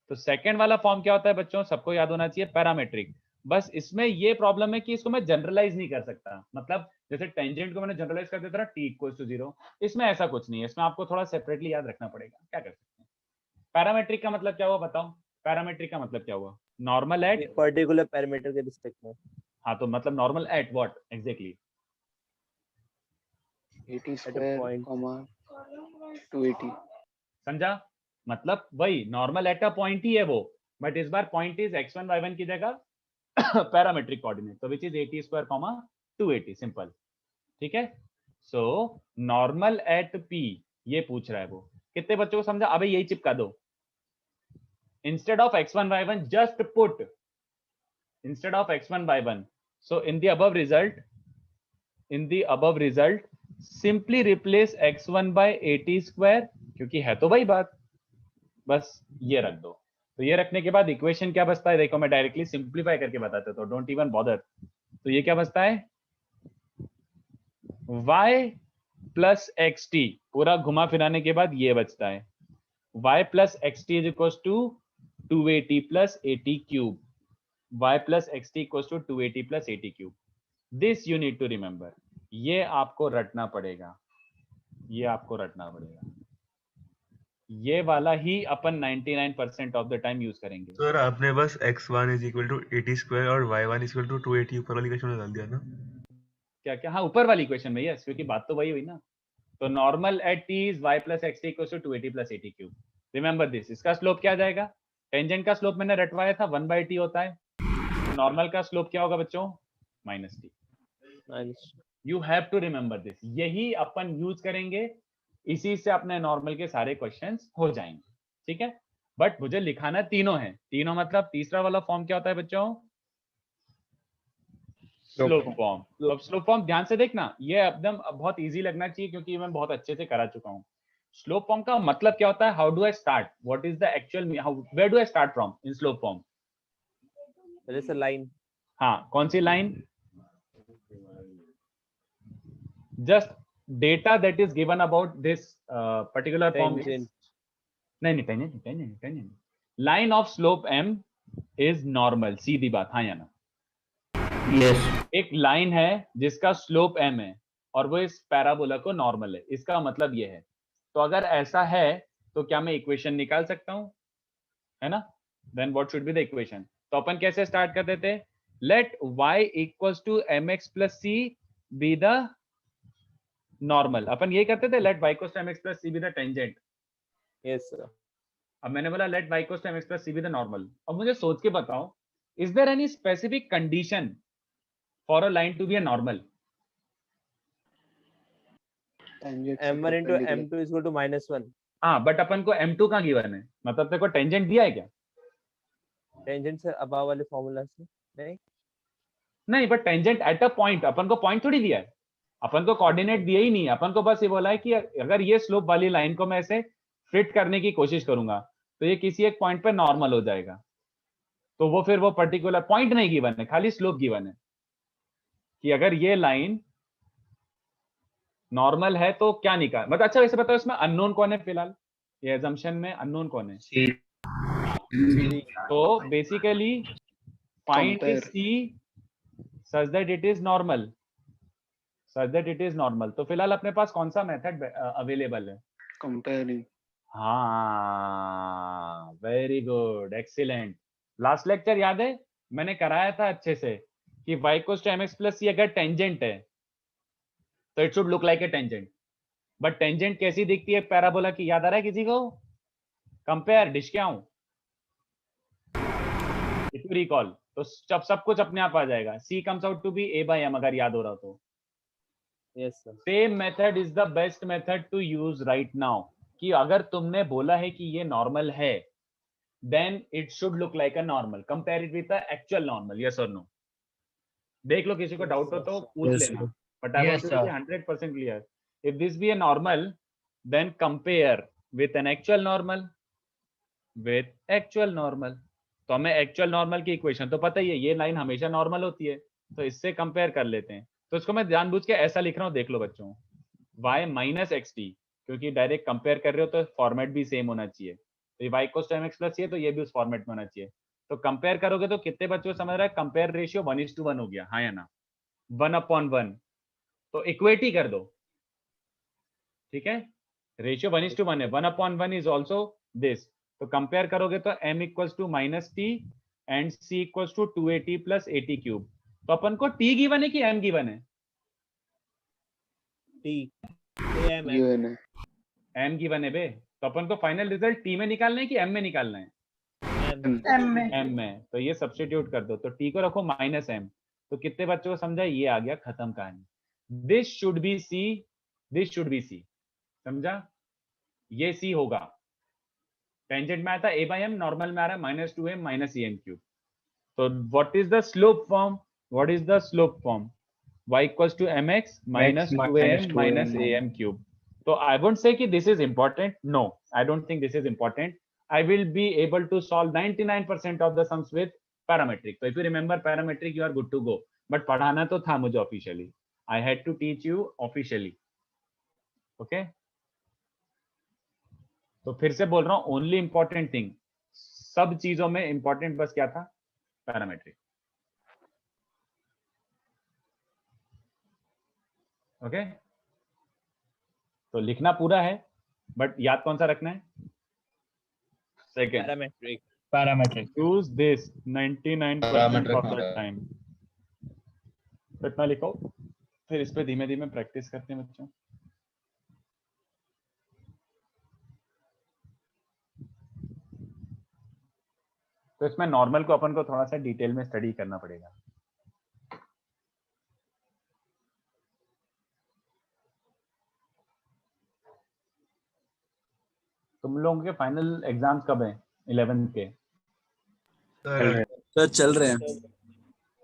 तो सेकंड वाला फॉर्म क्या होता है बच्चों? सबको याद होना चाहिए, पैरामेट्रिक। बस इसमें ये प्रॉब्लम है कि इसको मैं जनरलाइज नहीं कर सकता, मतलब जैसे टेंजेंट को मैंने जनरलाइज कर देता ना t इक्वल्स टू 0, इसमें ऐसा कुछ नहीं है, इसमें आपको थोड़ा सेपरेटली याद रखना पड़ेगा। क्या कर सकते हैं? पैरामेट्रिक का मतलब क्या हुआ बताओ? पैरामेट्रिक का मतलब क्या हुआ? नॉर्मल एट पर्टिकुलर पैरामीटर के रिस्पेक्ट में। हाँ, तो मतलब normal at what exactly? 80 square, 280। समझा? मतलब वही नॉर्मल एट अ पॉइंट ही है वो, बट इस बार पॉइंट इज x1 y1 की जगह पैरामेट्रिक कोऑर्डिनेट, तो which is 80 square comma 280, simple. ठीक है, सो नॉर्मल एट p ये पूछ रहा है वो। कितने बच्चों को समझा? अबे यही चिपका दो, instead of x1 y1 just put instead of x1 y1, so in the above result simply replace x1 by 80 square, क्योंकि है तो वही बात, बस ये रख दो। तो ये रखने के बाद इक्वेशन क्या बचता है, देखो मैं डायरेक्टली सिंप्लीफाई करके बताता हूं, तो डोंट इवन बॉदर। तो ये क्या बचता है, y प्लस एक्स टी, पूरा घुमा फिराने के बाद ये बचता है y plus x t is equal to 280 plus 80 cube, y plus x t equal to 280 plus 80 cube. This you need to remember, ये आपको रटना पड़ेगा, ये आपको रटना पड़ेगा, ये वाला ही अपन 99% ऑफ द टाइम यूज करेंगे। सर आपने बस x1 is equal to 80 square और y1 इज इक्वल टू 280 ऊपर वाली इक्वेशन में डाल दिया ना? क्या क्या? हाँ, ऊपर वाली इक्वेशन में, यस, क्योंकि बात तो वही हुई ना। तो normal at t is y plus x t equal to 280 plus 80 cube. Remember this, इसका स्लोप क्या आ जाएगा? टेंजेंट का स्लोप मैंने रटवाया था 1/t होता है, नॉर्मल का स्लोप क्या होगा बच्चों? Minus t। You have to remember this, यही अपन यूज करेंगे, इसी से अपने नॉर्मल के सारे क्वेश्चंस हो जाएंगे। ठीक है, बट मुझे लिखाना तीनों है, तीनों मतलब तीसरा वाला फॉर्म क्या होता है बच्चों? Slope form. तो स्लोप फॉर्म ध्यान से देखना, ये एकदम बहुत इजी लगना चाहिए क्योंकि मैं बहुत अच्छे से करा चुका हूँ। स्लोप फॉर्म का मतलब क्या होता है? How do I start, what is the actual, where do I start from in slope form? There is a line. हाँ, कौन सी line? Just data that is given about this particular form. Tangent. नहीं, tangent. Line of slope m is normal, सीधी बात, हाँ या ना? Yes. एक लाइन है जिसका स्लोप m है और वो इस पैराबोला को नॉर्मल है, इसका मतलब ये है। तो अगर ऐसा है तो क्या मैं इक्वेशन निकाल सकता हूं, है ना? Then what should be the equation? तो अपन कैसे स्टार्ट करते थे? Let y equals to mx plus c be the normal. अपन ये करते थे, let y equals to mx plus c be the tangent. Yes, sir. अब मैंने बोला let y equals to mx plus c be the normal. अब मुझे सोच के बताओ, is there any specific condition for a line to B a normal? M1 into M2 is equal to -1. हाँ, but अपन को m2 कहाँ गिवन है? मतलब तेरे को टेंजेंट दिया है क्या? Tangent से above वाले फॉर्मूला से नहीं? नहीं, but tangent at a point, अपन को पॉइंट थोड़ी दिया है, अपन को कोऑर्डिनेट दिए ही नहीं, अपन को बस ये बोला है कि अगर ये स्लोप वाली लाइन को मैं ऐसे फिट करने की कोशिश करूंगा तो ये किसी एक पॉइंट पे नॉर्मल हो जाएगा। तो वो फिर वो पर्टिकुलर पॉइंट नहीं गिवन है, खाली स्लोप गिवन है कि अगर ये लाइन नॉर्मल है तो क्या निकाल, मतलब अच्छा वैसे बताओ इसमें अननोन कौन है फिलहाल? ये assumption में अननोन कौन है? तो basically find c such that it is normal, तो फिलहाल अपने पास कौन सा मेथड अवेलेबल है? कंपेयरिंग। हाँ, very good, excellent. Last lecture याद है, मैंने कराया था अच्छे से कि y equals to mx plus c अगर टेंजेंट है तो it should look like a tangent. But tangent कैसी दिखती है पैराबोला की, याद आ रहा है किसी को? कंपेयर डिश क्या हूं, इफ यू रिकॉल, तो सब कुछ अपने आप आ जाएगा। c comes out to be a by m, अगर याद हो रहा तो। Yes, sir. Same method is the best method to use right now, कि अगर तुमने बोला है कि ये नॉर्मल है then it should look like a normal, compare it with the actual normal, yes और नो? देख लो, किसी को डाउट हो तो पूछ Yes, लेना, sir. But I want to be 100% clear. If this be a normal then compare with an actual normal, with actual normal. तो हमें एक्चुअल नॉर्मल की इक्वेशन तो पता ही है, ये लाइन हमेशा नॉर्मल होती है, तो इससे कंपेयर कर लेते हैं। तो इसको मैं जानबूझ के ऐसा लिख रहा हूँ, देख लो बच्चों, y माइनस एक्स टी, क्योंकि डायरेक्ट कंपेयर कर रहे हो तो फॉर्मेट भी सेम होना चाहिए। तो y equals to mx plus c है तो ये भी उस फॉर्मेट में होना चाहिए। तो कंपेयर करोगे तो कितने बच्चों को समझ रहा है? कंपेयर रेशियो 1:1 हो गया, हाँ या ना? 1/1, तो इक्वेट ही कर दो, ठीक है? रेशियो 1:1 है, 1/1 इज ऑल्सो दिस। तो कंपेयर करोगे तो m equals to minus t and c equals to 280 plus 80 cube. तो अपन को t गिवन है कि m गिवन है? T. AM. गिवन है। m गिवन है बे, तो अपन को फाइनल रिजल्ट टी में निकालना है कि एम में निकालना है? एम में। एम में। तो ये सब्स्टिट्यूट कर दो, तो टी को रखो माइनस एम, तो कितने बच्चों को समझा? ये आ गया, खत्म कहानी। This should be c, this should be c, समझा? ये सी होगा। टेंजेंट में आता है a बाई एम, नॉर्मल में आ रहा है minus two m minus e m cube. तो what is the slope form? What is the slope form? y equals to mx minus 2am minus am cube. So I won't say कि this is important. No, I don't think this is important. I will be able to solve 99% of the sums with parametric. So if you remember parametric, you are good to go. But पढ़ाना तो था मुझे officially. I had to teach you officially. Okay? तो फिर से बोल रहा हूँ, only important thing, सब चीजों में important बस क्या था? Parametric. ओके तो लिखना पूरा है, बट याद कौन सा रखना है? Second, parametric. Parametric. Use this 99% of the time. इतना लिखो, फिर इस पे धीमे धीमे प्रैक्टिस करते हैं बच्चों। तो इसमें नॉर्मल को अपन को थोड़ा सा डिटेल में स्टडी करना पड़ेगा। तुम लोगों के फाइनल एग्जाम्स कब हैं? 11th के सर चल रहे हैं।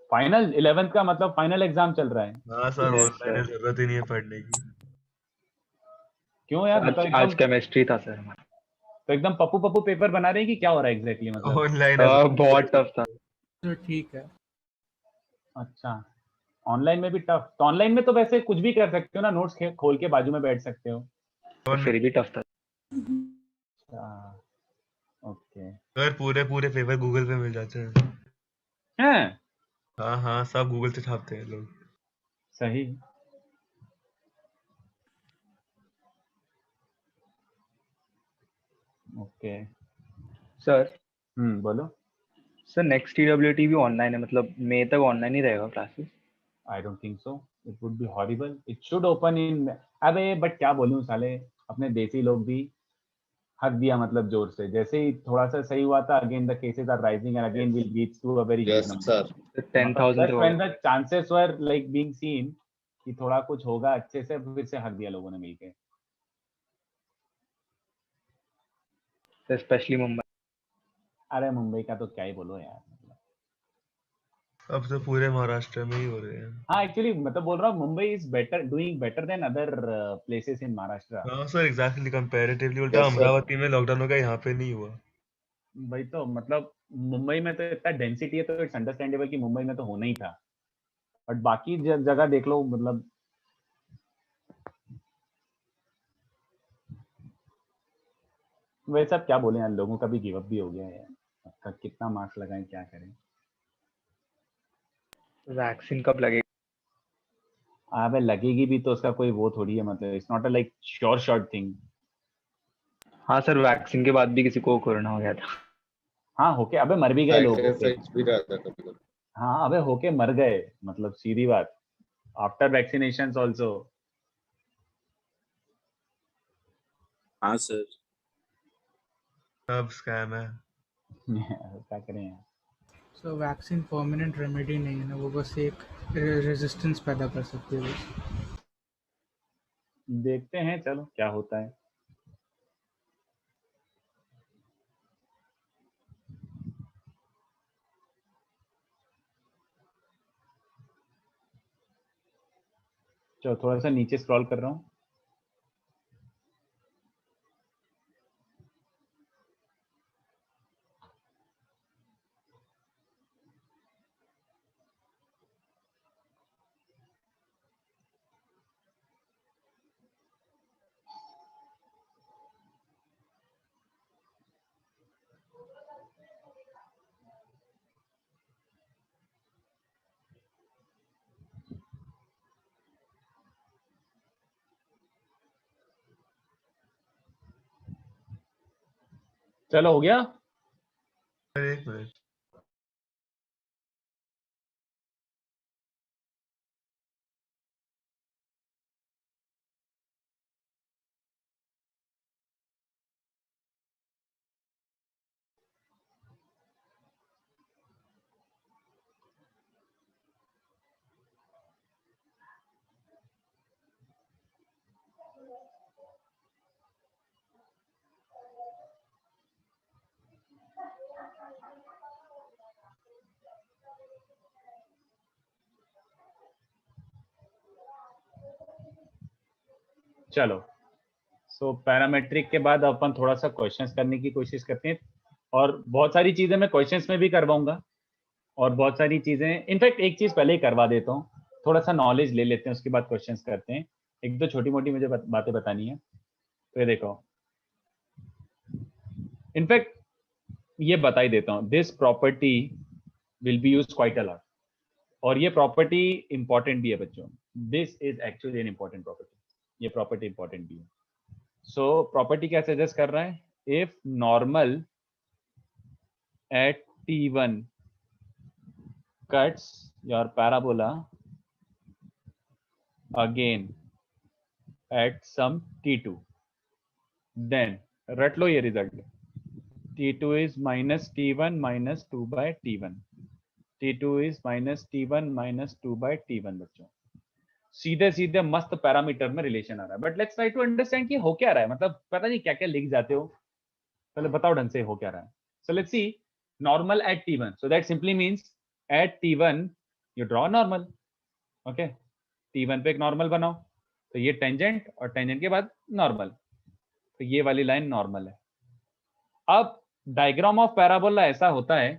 फाइनल 11th का मतलब फाइनल एग्जाम चल रहा है? हाँ सर, ऑनलाइन है, जरूरत ही नहीं है पढ़ने की। क्यों यार? आज, मतलब आज केमिस्ट्री था सर हमारा। तो एकदम पप्पू पप्पू पेपर बना रहे हैं कि क्या हो रहा है एग्जैक्टली? मतलब ऑनलाइन है बहुत टफ था। तो ठीक है। अच्छा, ऑनलाइन में भी टफ? तो ऑनलाइन में तो वैसे कुछ भी कर सकते हो ना, नोट्स खोल के बाजू में बैठ सकते हो। तो फिर भी टफ था। ओके। सर पूरे पेपर गूगल पे मिल जाते हैं। हैं? हाँ हाँ, सब गूगल से छापते हैं लोग। सही। ओके सर बोलो। सर नेक्स्ट TWT भी ऑनलाइन है, मतलब मई तक ऑनलाइन ही रहेगा classes? I don't think so, it would be horrible. It should open in, अबे बट क्या बोलूं, साले अपने देसी लोग भी हक दिया मतलब जोर से। जैसे ही थोड़ा सा सही हुआ था, again the cases are rising and again will reach to a very huge number. 10,000 when the chances were like being seen कि थोड़ा कुछ होगा अच्छे से, फिर से हक दिया लोगों ने मिलके। स्पेशली मुंबई। अरे मुंबई का तो क्या ही बोलो यार। अब तो पूरे महाराष्ट्र में ही हो रहे हैं। हाँ एक्चुअली मतलब बोल रहा हूँ, Mumbai is better, doing better than other places in Maharashtra. हाँ सर, एग्जैक्टली, कंपैरेटिवली उल्टा अमरावती में लॉकडाउन का यहाँ पे नहीं हुआ। भाई तो मतलब मुंबई में तो इतना डेंसिटी है, तो इट्स अंडरस्टैंडेबल कि मुंबई में तो होना ही था। बट बाकी जगह देख लो, मतलब वैसे अब क्या बोले यार, लोगों का भी गिव अप भी हो गया है यार। अब कितना मार्क्स लगाएं, क्या करें? वैक्सीन कब लगेगा? अबे लगेगी भी तो उसका कोई वो थोड़ी है, मतलब it's not a like sure short thing. हाँ सर, वैक्सीन के बाद भी किसी को कोरोना हो गया था। हाँ होके अबे मर भी गए लोग होके। भी रहता है कभी कभी। हाँ अबे होके मर गए, मतलब सीधी बात। After vaccination also. हाँ सर। सब स्कैम है। क्या करें यार। सो वैक्सीन परमानेंट रेमेडी नहीं है ना, वो बस एक रेजिस्टेंस पैदा कर सकती है बस। देखते हैं चलो क्या होता है। चलो थोड़ा सा नीचे स्क्रॉल कर रहा हूँ। चलो हो गया। एक मिनट। चलो, सो पैरामेट्रिक के बाद अपन थोड़ा सा क्वेश्चंस करने की कोशिश करते हैं, और बहुत सारी चीजें मैं क्वेश्चंस में भी करवाऊंगा, और बहुत सारी चीजें, इनफैक्ट एक चीज पहले ही करवा देता हूँ, थोड़ा सा नॉलेज ले लेते हैं, उसके बाद क्वेश्चंस करते हैं। एक दो छोटी मोटी मुझे बातें बतानी है। तो ये देखो, इनफैक्ट ये बता ही देता हूँ, this property will be used quite a lot, और ये प्रॉपर्टी इंपॉर्टेंट भी है बच्चों। This is actually an important property, ये प्रॉपर्टी इंपॉर्टेंट भी है। सो प्रॉपर्टी क्या सजेस्ट कर रहा है, if normal at T1 cuts your parabola again at some T2, then रट लो ये result, T2 is minus T1 minus 2 by T1, T2 is minus T1 minus 2 by T1 बच्चों। सीधे सीधे मस्त पैरामीटर में रिलेशन आ रहा है, but let's try to understand कि हो क्या रहा है, मतलब पता नहीं क्या क्या लिख जाते हो, पहले बताओ ढंग से हो क्या रहा है। So let's see normal at T1, so that simply means at T1 you draw normal, okay, T1 पे एक नॉर्मल बनाओ, तो ये टेंजेंट और टेंजेंट के बाद नॉर्मल, तो ये वाली लाइन नॉर्मल है। अब डायग्राम ऑफ पैराबोला ऐसा होता है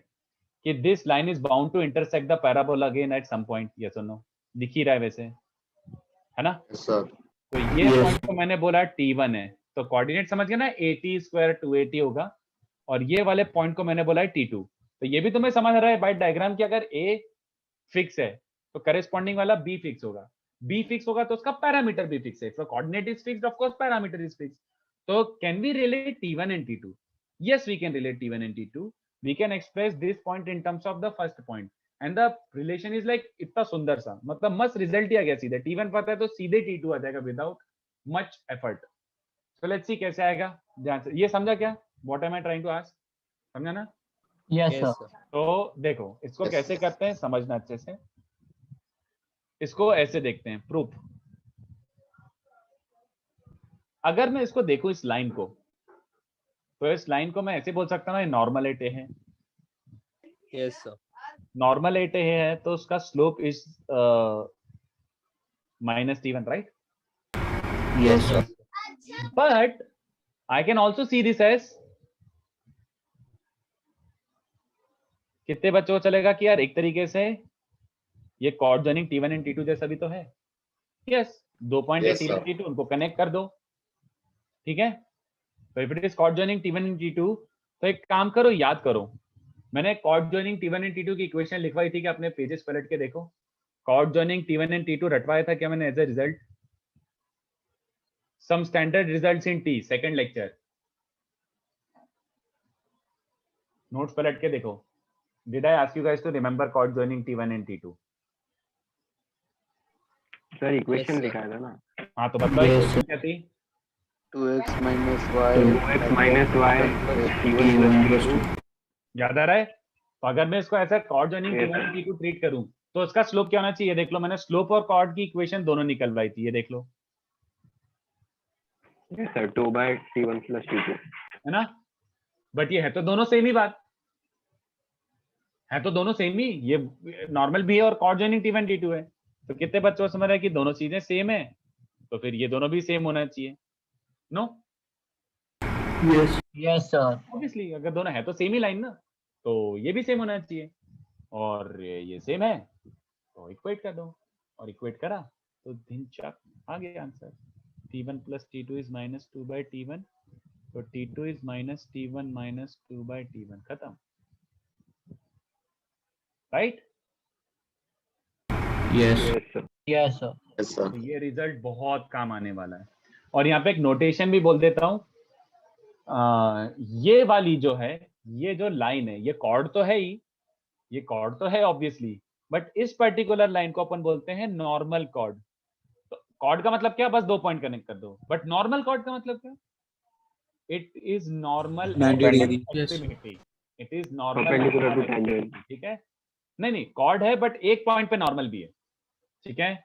कि this line is bound to intersect the parabola again at some point, yes और नो, दिख ही रहा है वैसे, है ना? सर तो ये पॉइंट को मैंने बोला T1 है, तो कोऑर्डिनेट समझ गए ना, 80 स्क्वायर 280 होगा, और ये वाले पॉइंट को मैंने बोला है T2। तो ये भी तुम्हें समझ रहा है बाय डायग्राम कि अगर A फिक्स है तो करेस्पॉन्डिंग वाला B फिक्स होगा, B फिक्स होगा तो उसका पैरामीटर भी फिक्स है, so coordinate is fixed, of course parameter is fixed। तो can we relate T1 and T2? Yes, we can relate T1 and T2। We can express this point in terms of the first point, and the relation is like इतना सुंदर सा, मतलब मस्त result ही आ गया सीधे, T1 पता है तो सीधे T2 आ जाएगा without much effort. So let's see कैसे आएगा, ध्यान से। ये समझा क्या? What am I trying to ask? समझा ना? Yes Yes, sir sir. तो देखो इसको कैसे करते हैं, समझना अच्छे से। इसको ऐसे देखते हैं, प्रूफ। अगर मैं इसको देखूं इस लाइन को, तो इस लाइन को मैं ऐसे बोल सकता हूँ नॉर्मल एट ए है, Yes, sir. Normal at A है, तो उसका slope is minus T1, right? Yes sir but I can also see this as, कितने बच्चों को चलेगा कि यार एक तरीके से ये cord joining T1 and T2 जैसा भी तो है। यस, 2 पॉइंट है T1 T2, उनको कनेक्ट कर दो, ठीक है? तो if it is chord joining T1 and T2, तो एक काम करो, याद करो, मैंने cord joining T1 and T2 की इक्वेशन लिखवाई थी कि अपने पेजेस पलट के देखो। Cord joining T1 and T2 रटवाया था क्या मैंने as a result? Some standard results in T, second lecture, notes पलट के देखो। Did I ask you guys to remember chord joining T1 and T2? Sir equation sir. लिखा था ना, हाँ तो बताओ Yes, equation क्या थी? 2x minus y 2x minus y T1 plus T2 याद आ रहा है? तो अगर मैं इसको ऐसा chord joining T1 and T2 treat करूं, तो उसका स्लोप क्या होना चाहिए? देख लो, मैंने स्लोप और chord की इक्वेशन दोनों निकलवाई थी, ये देख लो, yes sir 2 by T1 plus T2 है ना? बट ये है तो दोनों सेम ही बात है, तो दोनों सेम ही, ये नॉर्मल भी है और chord joining T1 T2 है, तो कितने बच्चों को समझ रहा है कि दोनों चीजें सेम है, तो फिर ये दोनों भी सेम होना चाहिए। No, yes yes sir obviously अगर दोनों है तो सेम ही लाइन ना, तो ये भी सेम होना चाहिए, और ये सेम है तो इक्वेट कर दो, और इक्वेट करा तो दिन चक आ गया answer. T1 plus T2 is minus 2 by T1, तो T2 is minus T1 minus 2 by T1, खत्म, right? Yes yes sir yes sir तो ये रिजल्ट बहुत काम आने वाला है। और यहाँ पे एक नोटेशन भी बोल देता हूँ, ये वाली जो है, ये जो लाइन है, ये कॉर्ड तो है ही, ये कॉर्ड तो है ऑब्वियसली, बट इस पर्टिकुलर लाइन को अपन बोलते हैं नॉर्मल कॉर्ड। तो कॉर्ड का मतलब क्या? बस 2 पॉइंट कनेक्ट कर दो, बट नॉर्मल कॉर्ड का मतलब क्या? It is normal, Yes. It is normal, perpendicular to tangent ठीक है? नहीं कॉर्ड है, बट एक पॉइंट पे नॉर्मल भी है, ठीक है?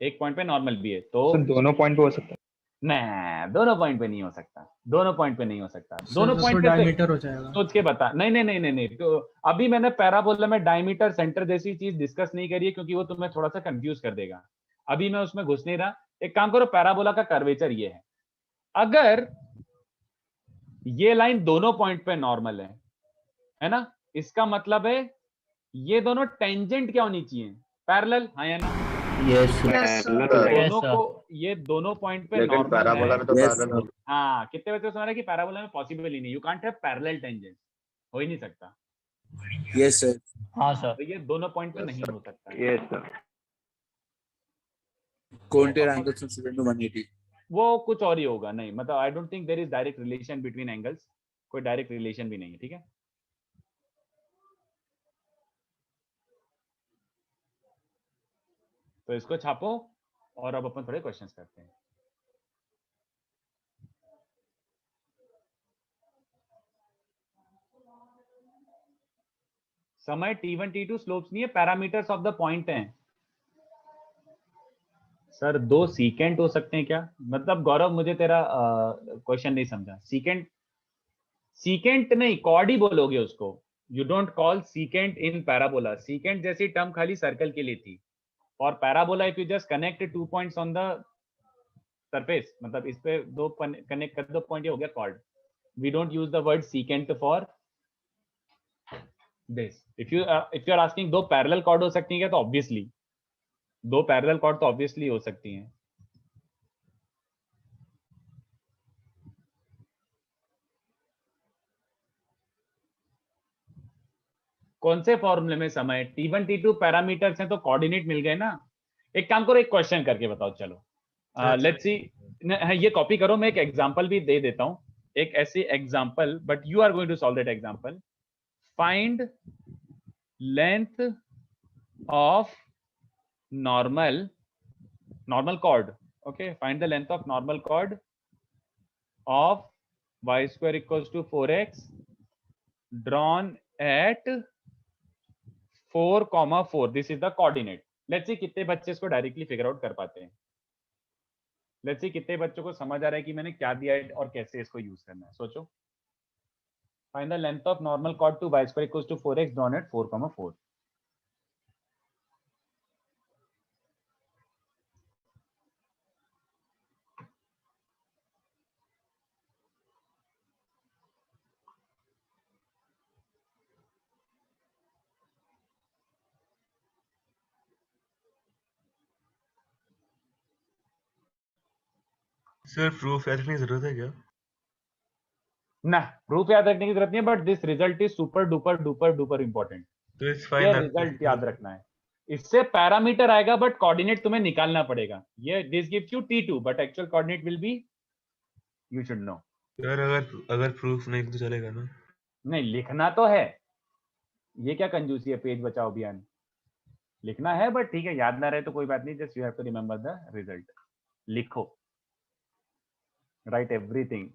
एक पॉइंट पे नॉर्मल भी है, तो सर दोनों पॉइंट पे हो सकता है? नहीं, दोनों पॉइंट पे नहीं हो सकता, दोनों पॉइंट पे नहीं हो सकता, दोनों सर पॉइंट उसमें पे डायमीटर हो जाएगा। सोच के बता। नहीं नहीं नहीं नहीं नहीं, तो अभी मैंने पैराबोला में डायमीटर सेंटर जैसी चीज डिस्कस नहीं करी है, क्योंकि वो तुम्हें थोड़ा सा कंफ्यूज कर देगा। अभी मैं उसमें घुस नहीं रहा, एक काम करो, पैराबोला का कर्वेचर ये है, अगर ये लाइन दोनों पॉइंट पे नॉर्मल है ना, इसका मतलब है ये दोनों टेंजेंट क्या होनी चाहिए, पैरेलल, हाँ या ना? Yes, sir. दोनों को, ये दोनों पॉइंट पे लेकिन नॉर्मल पैराबोला है। में तो पैरेलल हाँ, कितने बच्चे समझ रहे कि पैराबोला में पॉसिबल ही नहीं, you can't have parallel tangent, हो ही नहीं सकता। Yes, sir. हाँ सर। तो ये दोनों पॉइंट पे नहीं हो सकता है। Yes sir. Contour angles of 180. वो कुछ और ही होगा, नहीं मतलब I don't think there is direct relation between angles, कोई डायरेक्ट रिलेशन भी नहीं है, ठीक है। तो इसको छापो और अब अपन थोड़े क्वेश्चंस करते हैं। समय T1 T2 स्लोप्स नहीं है, पैरामीटर्स ऑफ द पॉइंट हैं। सर दो सीकेंट हो सकते हैं क्या? मतलब गौरव मुझे तेरा क्वेश्चन नहीं समझा। सीकेंट नहीं, कॉर्ड ही बोलोगे उसको। You don't call secant in parabola. Secant जैसी टर्म खाली सर्कल के लिए थी। और parabola if you just connect 2 points on the surface, मतलब इस पे दो कनेक्ट कर दो पॉइंट, ये हो गया chord. We don't use the word secant for this. If you are asking दो पैरेलल कॉर्ड हो सकती है क्या, तो ऑब्वियसली दो पैरेलल कॉर्ड तो ऑब्वियसली हो सकती हैं। कौन से फॉर्मूले में समय? T1 T2 पैरामीटर्स हैं तो कोऑर्डिनेट मिल गए ना। एक काम करो, एक क्वेश्चन करके बताओ, चलो लेट्स सी। ये कॉपी करो, मैं एक एग्जांपल भी दे देता हूं, एक ऐसी example, but you are going to solve that example. Find length of normal chord. Okay, find the length of normal chord of y square equals to 4x drawn at 4, 4. This is the coordinate. Let's see कितने बच्चे इसको directly figure out कर पाते हैं। Let's see कितने बच्चों को समझ आ रहा है कि मैंने क्या दिया है और कैसे इसको यूज करना है। सोचो। Find the length of normal chord to y square equals to 4x drawn at 4, 4. Sir proof याद रखने की जरूरत है क्या? ना, प्रूफ याद रखने की जरूरत नहीं है, but this result is super duper duper duper important. तो इट्स ये फाइन। रिजल्ट याद रखना है। इससे पैरामीटर आएगा बट कोऑर्डिनेट तुम्हें निकालना पड़ेगा। ये this gives you T2 but actual coordinate will be, you should know. यार अगर प्रूफ नहीं तो चलेगा ना? नहीं, लिखना तो है। ये क्या कंजूसी है, पेज बचाओ अभियान। लिखना है बट ठीक है, याद ना रहे तो कोई बात नहीं, just you have to remember the result. लिखो, राइट एवरीथिंग,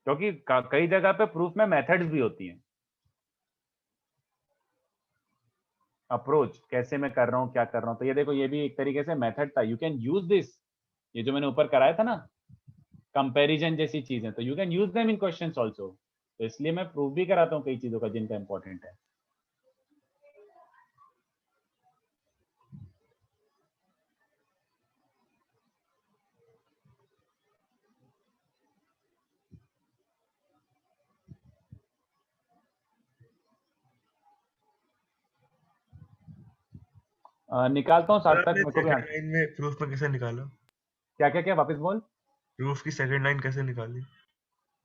क्योंकि कई जगह पे प्रूफ में मेथड्स भी होती हैं। अप्रोच कैसे मैं कर रहा हूं, क्या कर रहा हूं, तो ये देखो, ये भी एक तरीके से मेथड था। You can use this. ये जो मैंने ऊपर कराया था ना, कंपैरिजन जैसी चीजें, तो you can use them in questions also. तो इसलिए मैं प्रूफ भी कराता हूं कई चीजों का जिनका इंपॉर्टेंट है। निकालता हूँ सार्थक, मेरे को भी सेकंड लाइन में प्रूफ में कैसे निकाला? क्या क्या क्या वापस बोल। प्रूफ की सेकंड लाइन कैसे निकाली?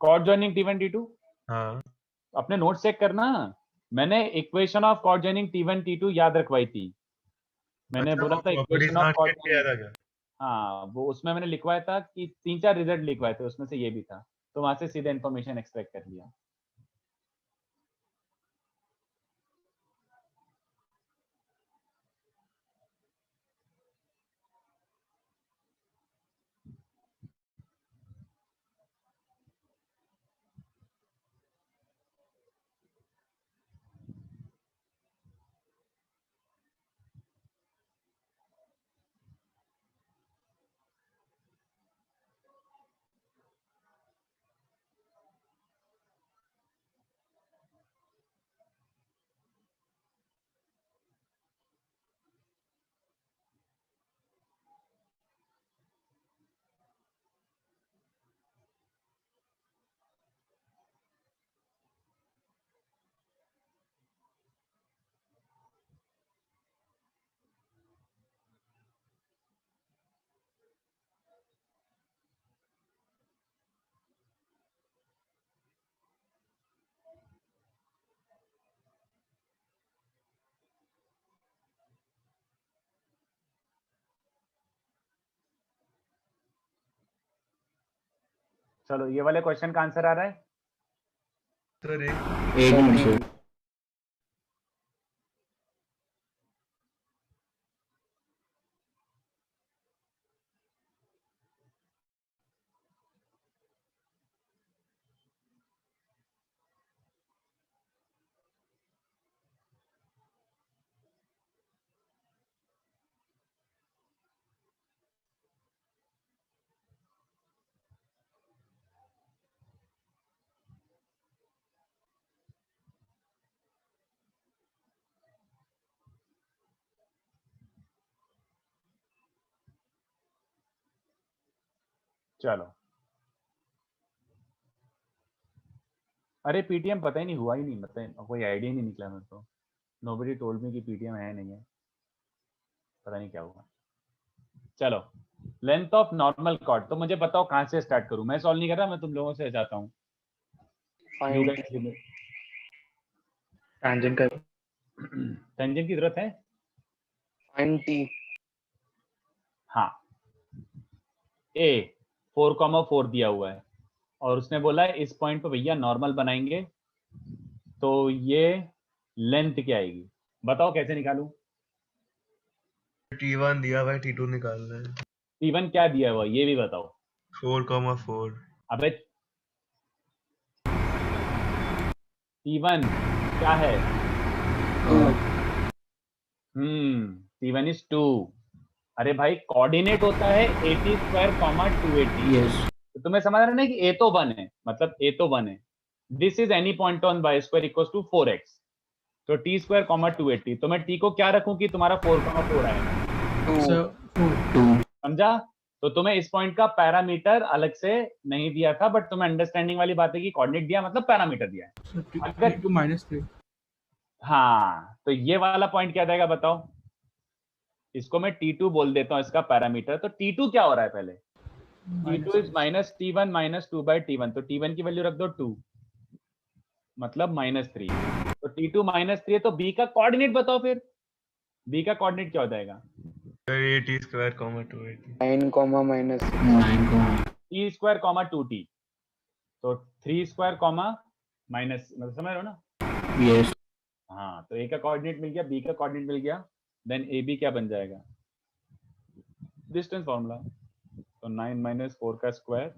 कॉर्ड जॉइनिंग T1 T2 हाँ, अपने नोट चेक करना। मैंने equation of chord joining T1 T2 याद रखवाई थी। मैंने अच्छा, बोला वो था properties equation of not chord check किया था क्या? हाँ, वो उसमें मैंने लिखवाया था कि 3-4 रिजल्ट लिखवाए थे, उसमें से ये भी था, तो वहां से सीधे इन्फॉर्मेशन एक्सट्रैक्ट कर लिया। चलो ये वाले क्वेश्चन का आंसर आ रहा है? सर 18 चलो अरे पीटीएम पता ही नहीं हुआ ही नहीं, मतलब कोई आइडिया नहीं निकला मेरे को। नोबडी टोल्ड मी कि पीटीएम है नहीं है, पता नहीं क्या हुआ। चलो लेंथ ऑफ नॉर्मल कॉर्ड, तो मुझे बताओ कहाँ से स्टार्ट करूं? मैं सॉल्व नहीं कर रहा, मैं तुम लोगों से चाहता हूँ। टेंजेंट का टेंजेंट की जरूरत है? Find T. हाँ, ए 4,4 दिया हुआ है और उसने बोला है इस पॉइंट पे भैया नॉर्मल बनाएंगे, तो ये लेंथ क्या आएगी? बताओ कैसे निकालूं? T1 दिया हुआ है, T2 निकालना है। T1 क्या दिया हुआ ये भी बताओ। 4,4। अबे T1 क्या है? T1 is 2। अरे भाई कोऑर्डिनेट होता है 80 स्क्वायर, 280। यस तो तुम्हें समझ रहा है ना कि a तो 1 है, मतलब a तो 1 है। This is any point on y square equals to 4x, तो t स्क्वायर 280। तो मैं t को क्या रखूं कि तुम्हारा 4,4 आएगा? समझा? तो तुम्हें इस पॉइंट का पैरामीटर अलग से नहीं दिया था, बट तुम्हें अंडरस्टैंडिंग वाली बात है कि कोऑर्डिनेट दिया मतलब पैरामीटर दिया है। अगर -3। हाँ, तो ये वाला पॉइंट क्या जाएगा बताओ? इसको मैं T2 बोल देता हूँ इसका पैरामीटर। तो T2 क्या हो रहा है पहले? T2 is minus T1 minus 2/T1, तो T1 की वैल्यू रख दो 2, मतलब -3। तो T2 -3 है, तो B का कोऑर्डिनेट बताओ फिर। B का कोऑर्डिनेट क्या हो जाएगा? 80 स्क्वायर, 280। 9, -6। 9 t स्क्वायर 2t, तो 3 स्क्वायर माइनस, मतलब समझ रहे हो ना? यस हाँ, तो A का कोऑर्डिनेट मिल गया, B का कोऑर्डिनेट मिल गया, देन AB क्या बन जाएगा? Distance formula. तो 9 - 4 का स्क्वायर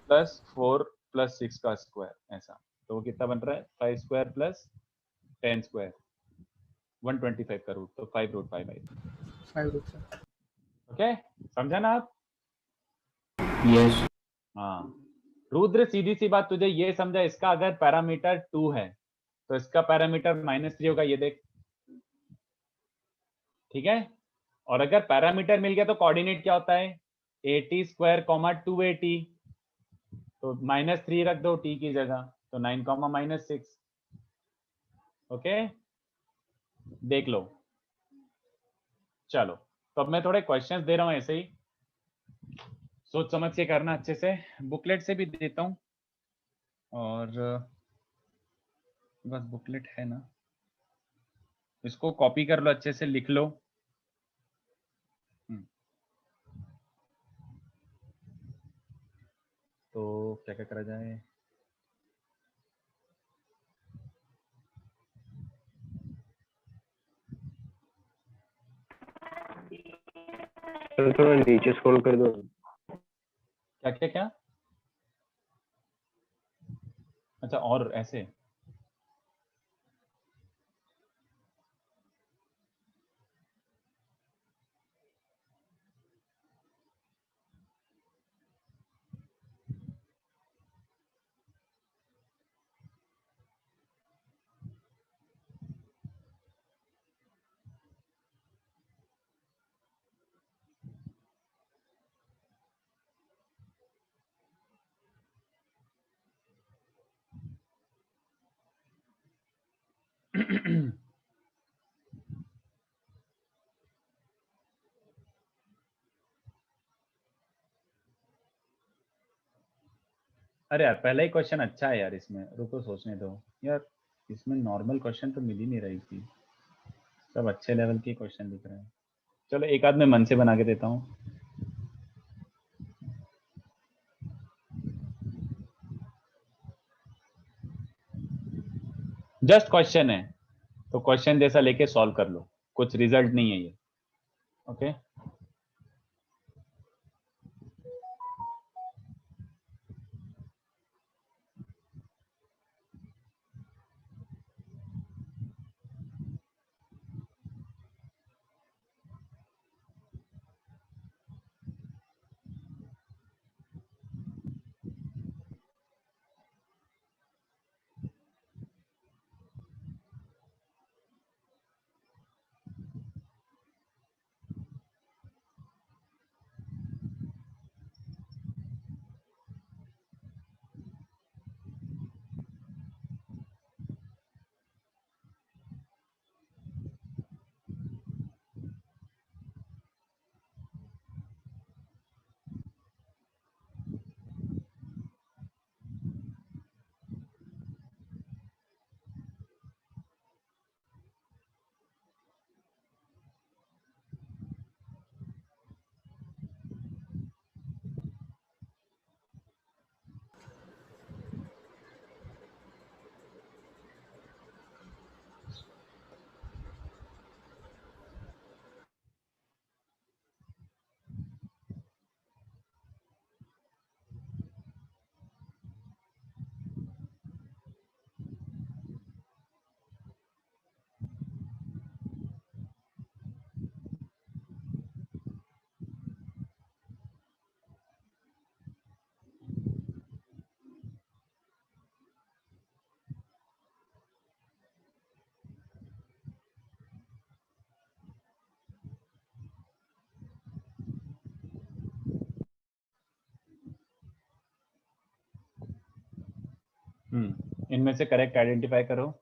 प्लस 4 प्लस 6 का स्क्वायर, ऐसा। तो वो कितना बन रहा है? 5 स्क्वायर प्लस 10 स्क्वायर, 125 का रूट, तो 5√5। ओके, समझा ना आप? यस हाँ रुद्र, सीधी सी बात, तुझे ये समझा, इसका अगर पैरामीटर 2 है तो इसका पैरामीटर -3 होगा, ये देख। ठीक है, और अगर पैरामीटर मिल गया तो कोऑर्डिनेट क्या होता है? 80 स्क्वायर 280, तो -3 रख दो t की जगह, तो 9, -6। ओके, देख लो। चलो, तो अब मैं थोड़े क्वेश्चंस दे रहा हूं, ऐसे ही सोच समझ के करना अच्छे से। बुकलेट से भी देता हूं, और बस बुकलेट है ना, इसको कॉपी कर लो, अच्छे से लिख लो। तो क्या क्या करा जाए? तो थोड़ा नीचे स्क्रॉल कर दो। क्या क्या क्या? अच्छा, और ऐसे? अरे यार, पहला ही क्वेश्चन अच्छा है यार, इसमें रुको सोचने दो यार। इसमें नॉर्मल क्वेश्चन तो मिल ही नहीं रही थी, सब अच्छे लेवल के क्वेश्चन दिख रहे हैं। चलो एक आध मैं मन से बना के देता हूँ। जस्ट क्वेश्चन है, तो क्वेश्चन जैसा लेके सॉल्व कर लो, कुछ रिजल्ट नहीं है ये। ओके इनमें से करेक्ट आइडेंटिफाई करो।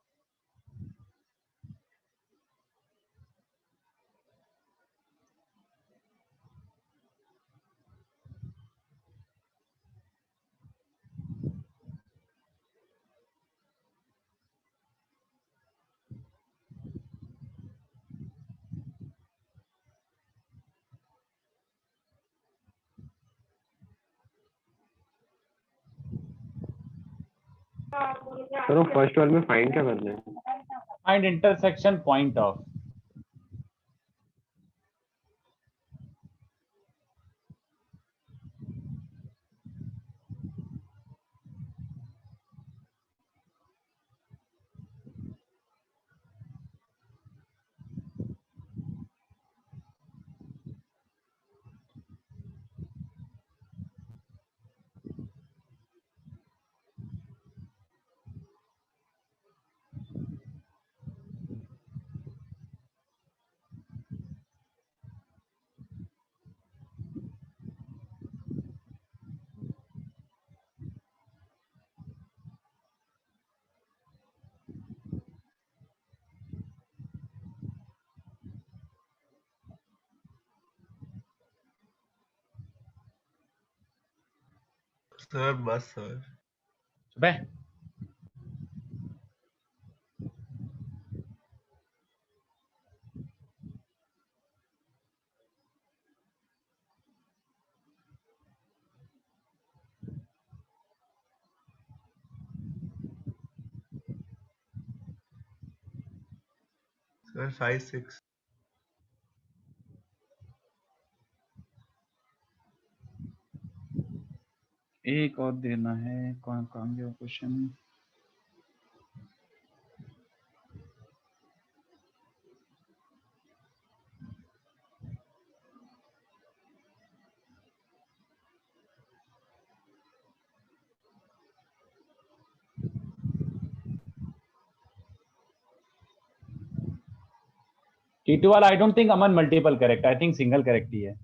सर वो फर्स्ट वाले में फाइंड क्या करना है? Find intersection point of. Sir बस सर। चुप है। सर 5 6। एक और देना है, कौन काम गया क्वेश्चन। T2 वाला I don't think Aman multiple correct, I think single correct ही है।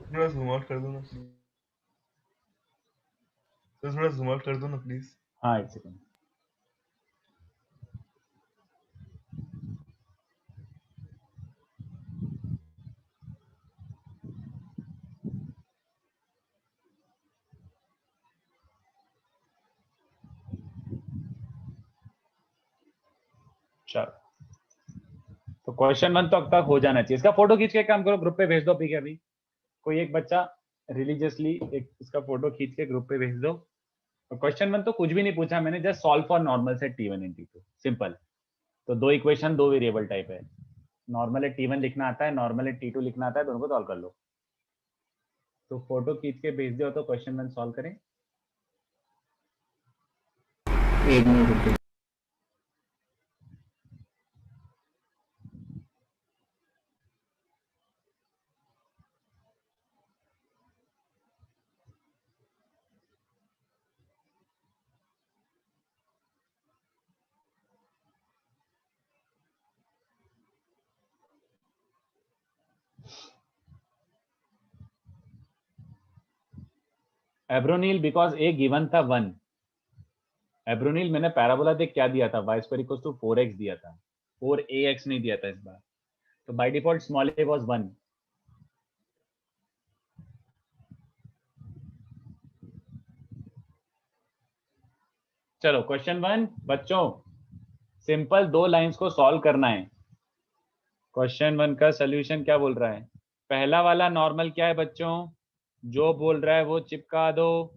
थोड़ा जूम आउट कर दो ना प्लीज। तो थोड़ा जूम आउट कर दो ना प्लीज। हाँ एक सेकंड। चलो तो क्वेश्चन 1 तो अब तक हो जाना चाहिए। इसका फोटो खींच के काम करो, ग्रुप पे भेज दो अभी के अभी। कोई एक बच्चा रिलीजियसली एक इसका फोटो खींच के ग्रुप पे भेज दो। क्वेश्चन 1 तो कुछ भी नहीं पूछा मैंने, just solve for normal set T1 and T2, simple. तो दो इक्वेशन दो वेरिएबल टाइप है, नॉर्मल है T1 लिखना आता है, नॉर्मल है T2 लिखना आता है, दोनों को सॉल्व कर लो। तो फोटो खींच के भेज दो तो क्वेश्चन 1 सॉल्व करें। एक मिनट रुकिए। एब्रोनील बिकॉज ए गिवन था 1। एब्रोनील मैंने पैराबोला देख क्या दिया था, y square equals to 4x दिया था, 4ax नहीं दिया था इस बार। तो by default small a was 1। चलो क्वेश्चन 1 बच्चों सिंपल, दो लाइंस को सॉल्व करना है। क्वेश्चन 1 का सॉल्यूशन क्या बोल रहा है? पहला वाला नॉर्मल क्या है बच्चों, जो बोल रहा है वो चिपका दो।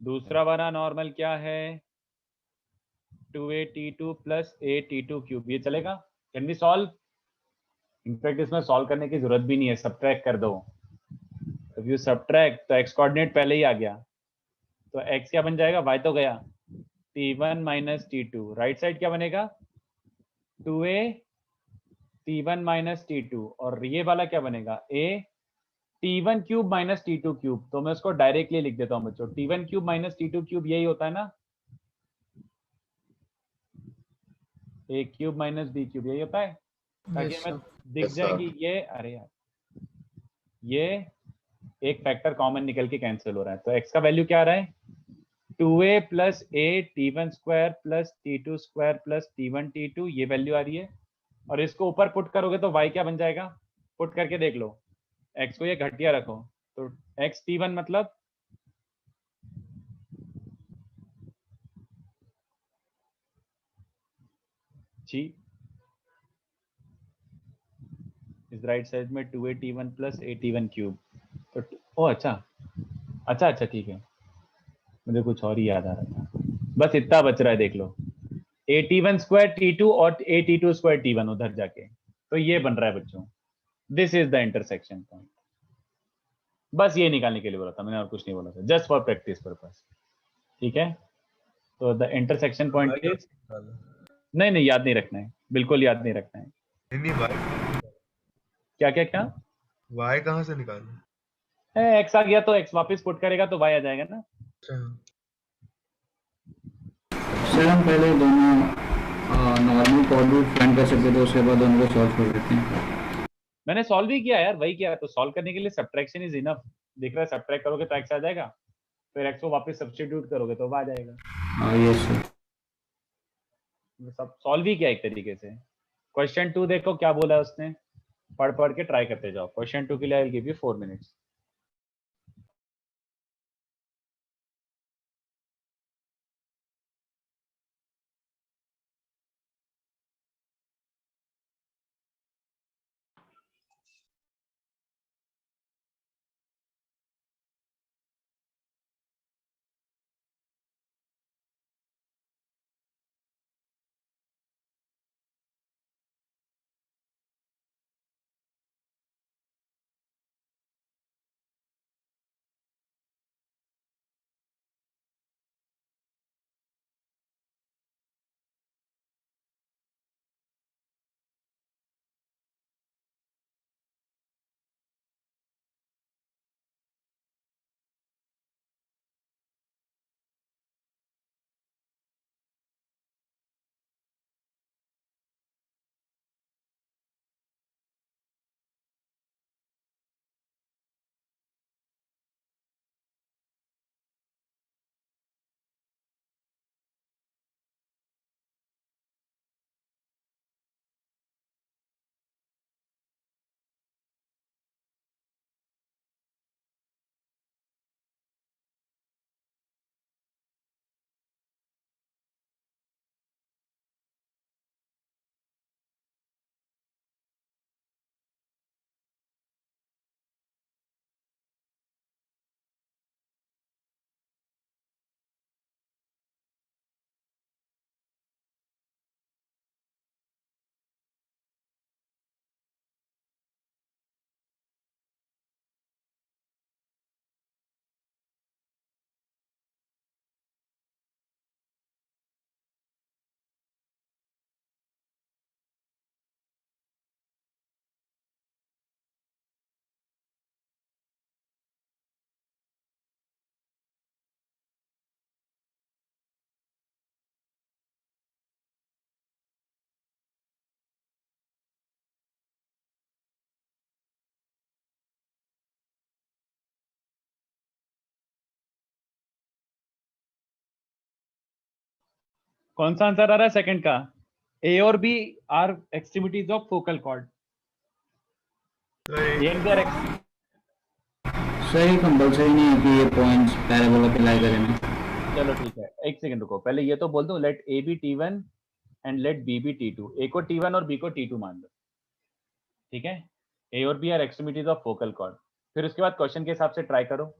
दूसरा वाला नॉर्मल क्या है? 2a t2 plus a t2 cube. ये चलेगा? Can be solve? इनफैक्ट इसमें सॉल्व करने की जरूरत भी नहीं है, सब्ट्रैक्ट कर दो। इफ यू सब्ट्रैक्ट तो एक्स कोऑर्डिनेट पहले ही आ गया, तो x क्या बन जाएगा? y तो गया, t1 minus t2। Right side क्या बनेगा? 2a t1 माइनस t2, और ये वाला क्या बनेगा? a t1 cube minus t2 cube. तो मैं उसको डायरेक्टली लिख देता हूँ बच्चों, t1 cube minus t2 cube यही होता है ना, a cube minus b cube यही होता है, ताकि यस हमें सर। दिख Yes, जाए sir. कि ये, अरे यार ये एक फैक्टर कॉमन निकल के कैंसिल हो रहा है। तो x का वैल्यू क्या आ रहा है? 2a plus a t1 square plus t2 square plus t1 t2, ये वैल्यू आ रही है। और इसको ऊपर पुट करोगे तो y क्या बन जाएगा? पुट करके देख लो, x को ये घटिया रखो तो x t1 मतलब जी इस राइट साइड में 2a t1 plus a t1 cube. तो ओ अच्छा अच्छा अच्छा ठीक है, मुझे कुछ और ही याद आ रहा था। बस इतना बच रहा है, देख लो, a t1 स्क्वायर t2 और a t2 स्क्वायर t1 उधर जाके, तो ये बन रहा है बच्चों, this is the intersection point. बस ये निकालने के लिए बोला था मैंने, और कुछ नहीं बोला था, जस्ट फॉर प्रैक्टिस पर्पस। ठीक है, तो द इंटरसेक्शन पॉइंट इज, नहीं नहीं याद नहीं रखना है, बिल्कुल याद नहीं रखना है। नहीं y क्या क्या क्या y कहाँ से निकालूं? एक्स आ गया तो एक्स वापस पुट करेगा तो वाई आ जाएगा ना। अच्छा सर हम पहले दोनों नॉर्मल कोऑर्डिनेट फाइंड कर सकते थे, उसके बाद दोनों को सॉल्व कर देते हैं। मैंने सॉल्व ही किया यार, वही किया। तो सॉल्व करने के लिए सब्ट्रैक्शन इज इनफ। दिख रहा है, सब्ट्रैक्ट करोगे तो एक्स आ जाएगा, फिर एक्स को वापस सब्स्टिट्यूट करोगे तो आ जाएगा। हाँ यस सर। सब सॉल्व ही किया एक तरीके से। क्वेश्चन 2 देखो क्या बोला है उसने, पढ़ पढ़ के ट्राई करते जाओ। क्वेश्चन 2 के लिए I will give you 4 minutes. कौन सा आंसर आ रहा है सेकंड का? ए और B are extremities of focal chord. A and B are सही कंपलसरी नहीं है कि ये पॉइंट्स पैराबोला पे लाई करें। चलो ठीक है, एक सेकंड रुको, पहले ये तो बोल दूं, let A be T1 and let B be T2। A को T1 और बी को T2 मान लो, ठीक है। ए और B are extremities of focal chord. फिर उसके बाद क्वेश्चन के हिसाब से ट्राई करो।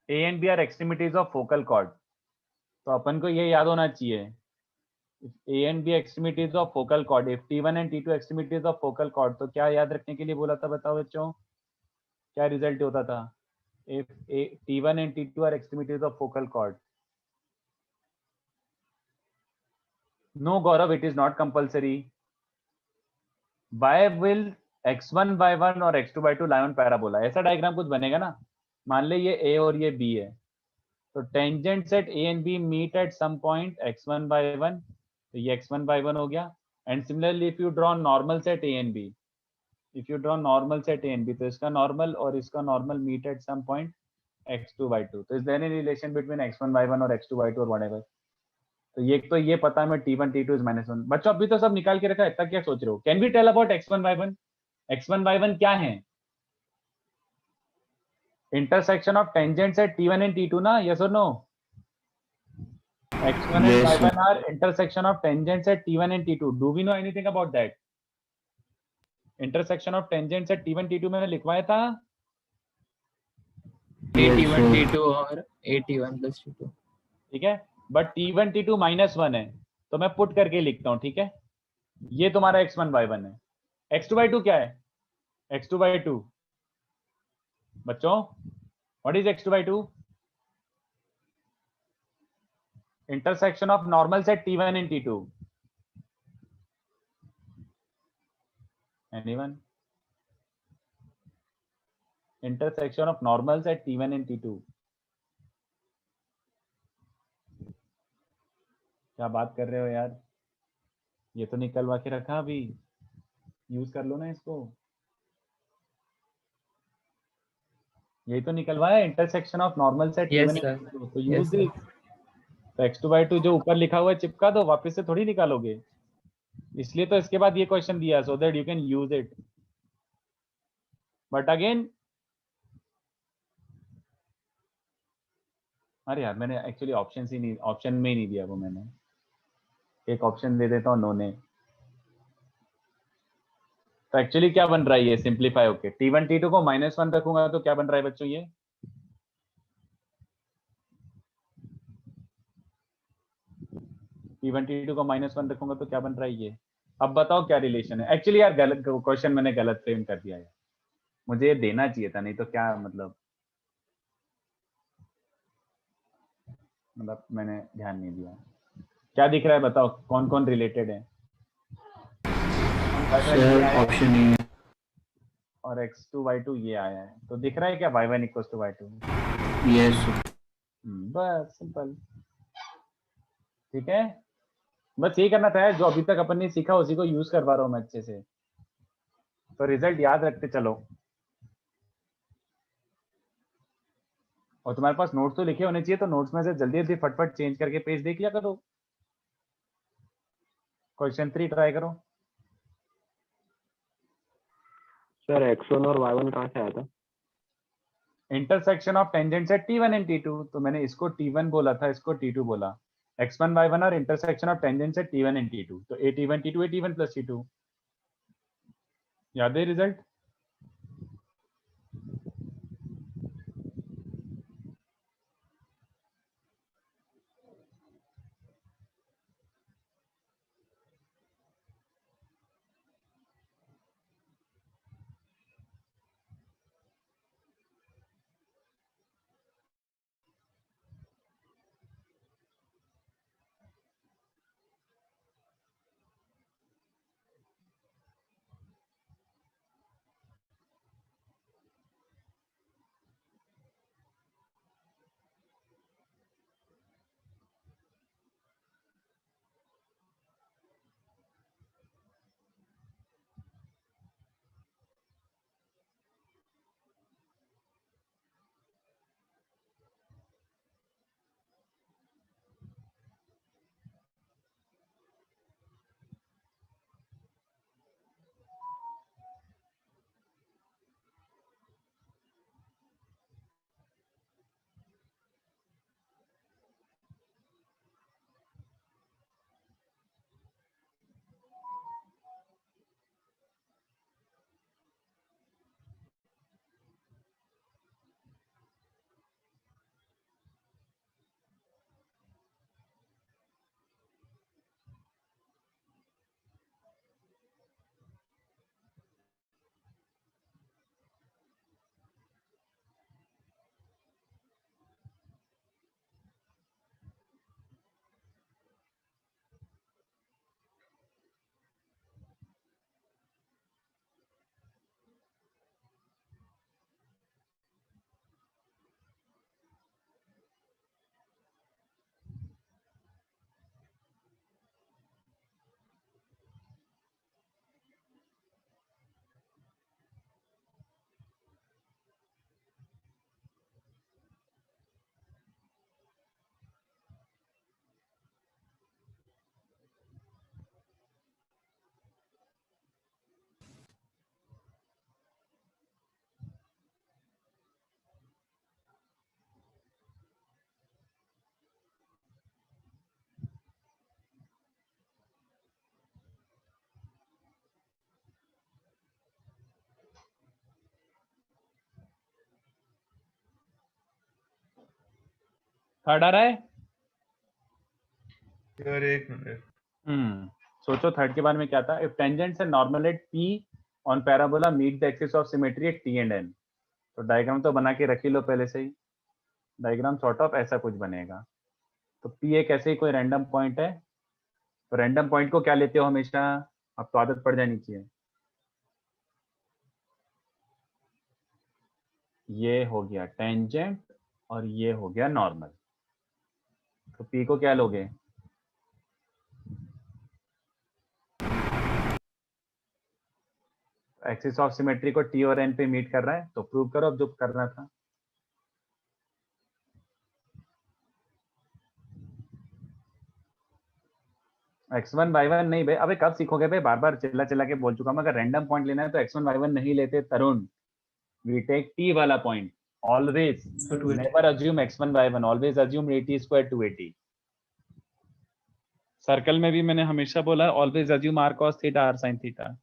A and B are extremities of focal chord, तो अपन को ये याद होना चाहिए, A and B extremities of focal chord, if T1 and T2 extremities of focal chord, तो क्या याद रखने के लिए बोला था, बताओ बच्चों, क्या रिजल्ट होता था? If T1 and T2 are extremities of focal chord. No Gaurav, it is not compulsory. By will x1/1 और x2/2 लाई ऑन पैराबोला, ऐसा डायग्राम कुछ बनेगा ना। मान ले ये a और ये b है, तो tangent set a and b meet at some point x1/1, तो ये x1/1 हो गया। And similarly if you draw normal set a and b, if you draw normal set a and b, तो इसका नॉर्मल और इसका normal meet at some point x2/2, तो is there any relation between x1/1 और x2/2 और whatever. तो ये पता है मैं T1 T2 इज -1। बच्चों अभी तो सब निकाल के रखा है, इतना क्या सोच रहे हो? Can we tell about x1/1? x1/1 क्या है? Intersection of tangents at T1 and T2 ना, यस और no? x1 and Yes, y1 are intersection of tangents at T1 and T2. Do we know anything about that? Intersection of tangents at T1 T2 मैंने लिखवाया था। AT1 T2 और AT1 plus T2। ठीक है, but T1 T2 -1 है, तो मैं put करके लिखता हूँ, ठीक है। ये तुम्हारा x1/1 है। x2/2 क्या है? x2/2 बच्चों, what is x2/2? Intersection of normal set T1 and T2। Anyone? Intersection of normals at T1 and T2। क्या बात कर रहे हो यार, ये तो निकलवा के रखा, अभी यूज कर लो ना इसको। यही तो निकलवाया, intersection of normal set Yes, T1 sir. and T2, तो Yes, यूज sir. दिस। तो x2/2 जो ऊपर लिखा हुआ है चिपका दो, वापस से थोड़ी निकालोगे, इसलिए तो इसके बाद ये क्वेश्चन दिया, so that you can use it. But again, अरे यार मैंने एक्चुअली ऑप्शन में ही नहीं दिया वो, मैंने एक ऑप्शन दे देता हूँ नो ने। तो एक्चुअली क्या बन रहा है ये, सिंप्लीफाई होके T1 T2 को -1 रखूंगा तो क्या बन रहा है बच्चों ये? T1 T2 को -1 रखूंगा तो क्या बन रहा है ये? अब बताओ क्या रिलेशन है? एक्चुअली यार गलत क्वेश्चन मैंने गलत फ्रेम कर दिया है, मुझे ये देना चाहिए था, नहीं तो क्या मतलब मैंने ध्यान नहीं दिया। क्या दिख रहा है बताओ, कौन कौन रिलेटेड है? सर ऑप्शन नहीं है। और x2/2 ये आया है, तो दिख रहा है क्या y1 = y2? यस बस सिंपल, ठीक है। बस यही करना था यार, जो अभी तक अपन ने सीखा उसी को यूज करवा रहा हूँ मैं अच्छे से, तो रिजल्ट याद रखते चलो। और तुम्हारे पास नोट्स तो लिखे होने चाहिए, तो नोट्स में से जल्दी जल्दी फटफट चेंज करके पेज देख लिया करो। क्वेश्चन 3 ट्राई करो। सर x1 और y1 कहाँ से आया था? Intersection of tangents at T1 and T2, तो मैंने इसको T1 बोला था, इसको T2 बोला। x1 y1 और intersection of tangents at T1 and T2, तो T1 T2 T1 plus T2। याद है रिजल्ट? थर्ड आ रहा है? यार एक मिनट। सोचो थर्ड के बारे में क्या था. If tangents and normal at P on parabola meet the axis of symmetry at T and N. तो डायग्राम तो बना के रख ही लो पहले से ही. डायग्राम सॉर्ट ऑफ ऐसा कुछ बनेगा. तो P एक ऐसे ही कोई रैंडम पॉइंट है. तो रैंडम पॉइंट को क्या लेते हो हमेशा? अब तो आदत पड़ जानी चाहिए. ये हो गया टेंजेंट और ये हो गया नॉर्मल. तो P को क्या लोगे? एक्सिस ऑफ सिमेट्री को T और N पे मीट कर रहा है. तो प्रूव करो अब जो करना था. x1 y1 नहीं भाई. अबे कब सीखोगे भाई? बार बार चिल्ला चिल्ला के बोल चुका हूं. अगर रैंडम पॉइंट लेना है तो x1 y1 नहीं लेते तरुण. वी टेक T वाला point. Always never assume x1 y1. Always assume at² 280. Circle में भी मैंने हमेशा बोला always assume r cos theta r sin theta.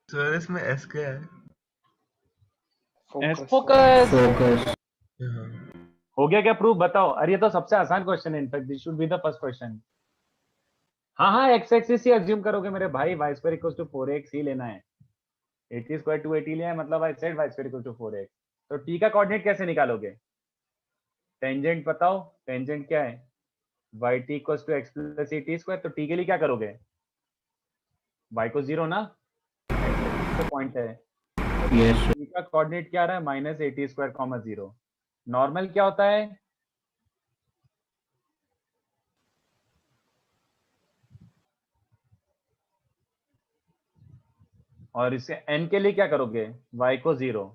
Sir इसमें S क्या है? S focus. फोकस. हाँ। हो गया क्या प्रूफ? बताओ. अरे ये तो सबसे आसान क्वेश्चन है. In fact this should be the first question. हाँ एक्स एक्सिस ही अज्यूम करोगे मेरे भाई. y² = 4x ही लेना है. at² 280 लिया है मतलब I said y² = 4x. तो t का कोऑर्डिनेट कैसे निकालोगे? टेंजेंट बताओ. टेंजेंट क्या है? yt = x + at². तो t के लिए क्या करोगे? y को 0 ना. तो पॉइंट है. यस. t का कोऑर्डिनेट क्या आ रहा है? -at², 0. नॉर्मल क्या होता है? और इसे n के लिए क्या करोगे? y को 0.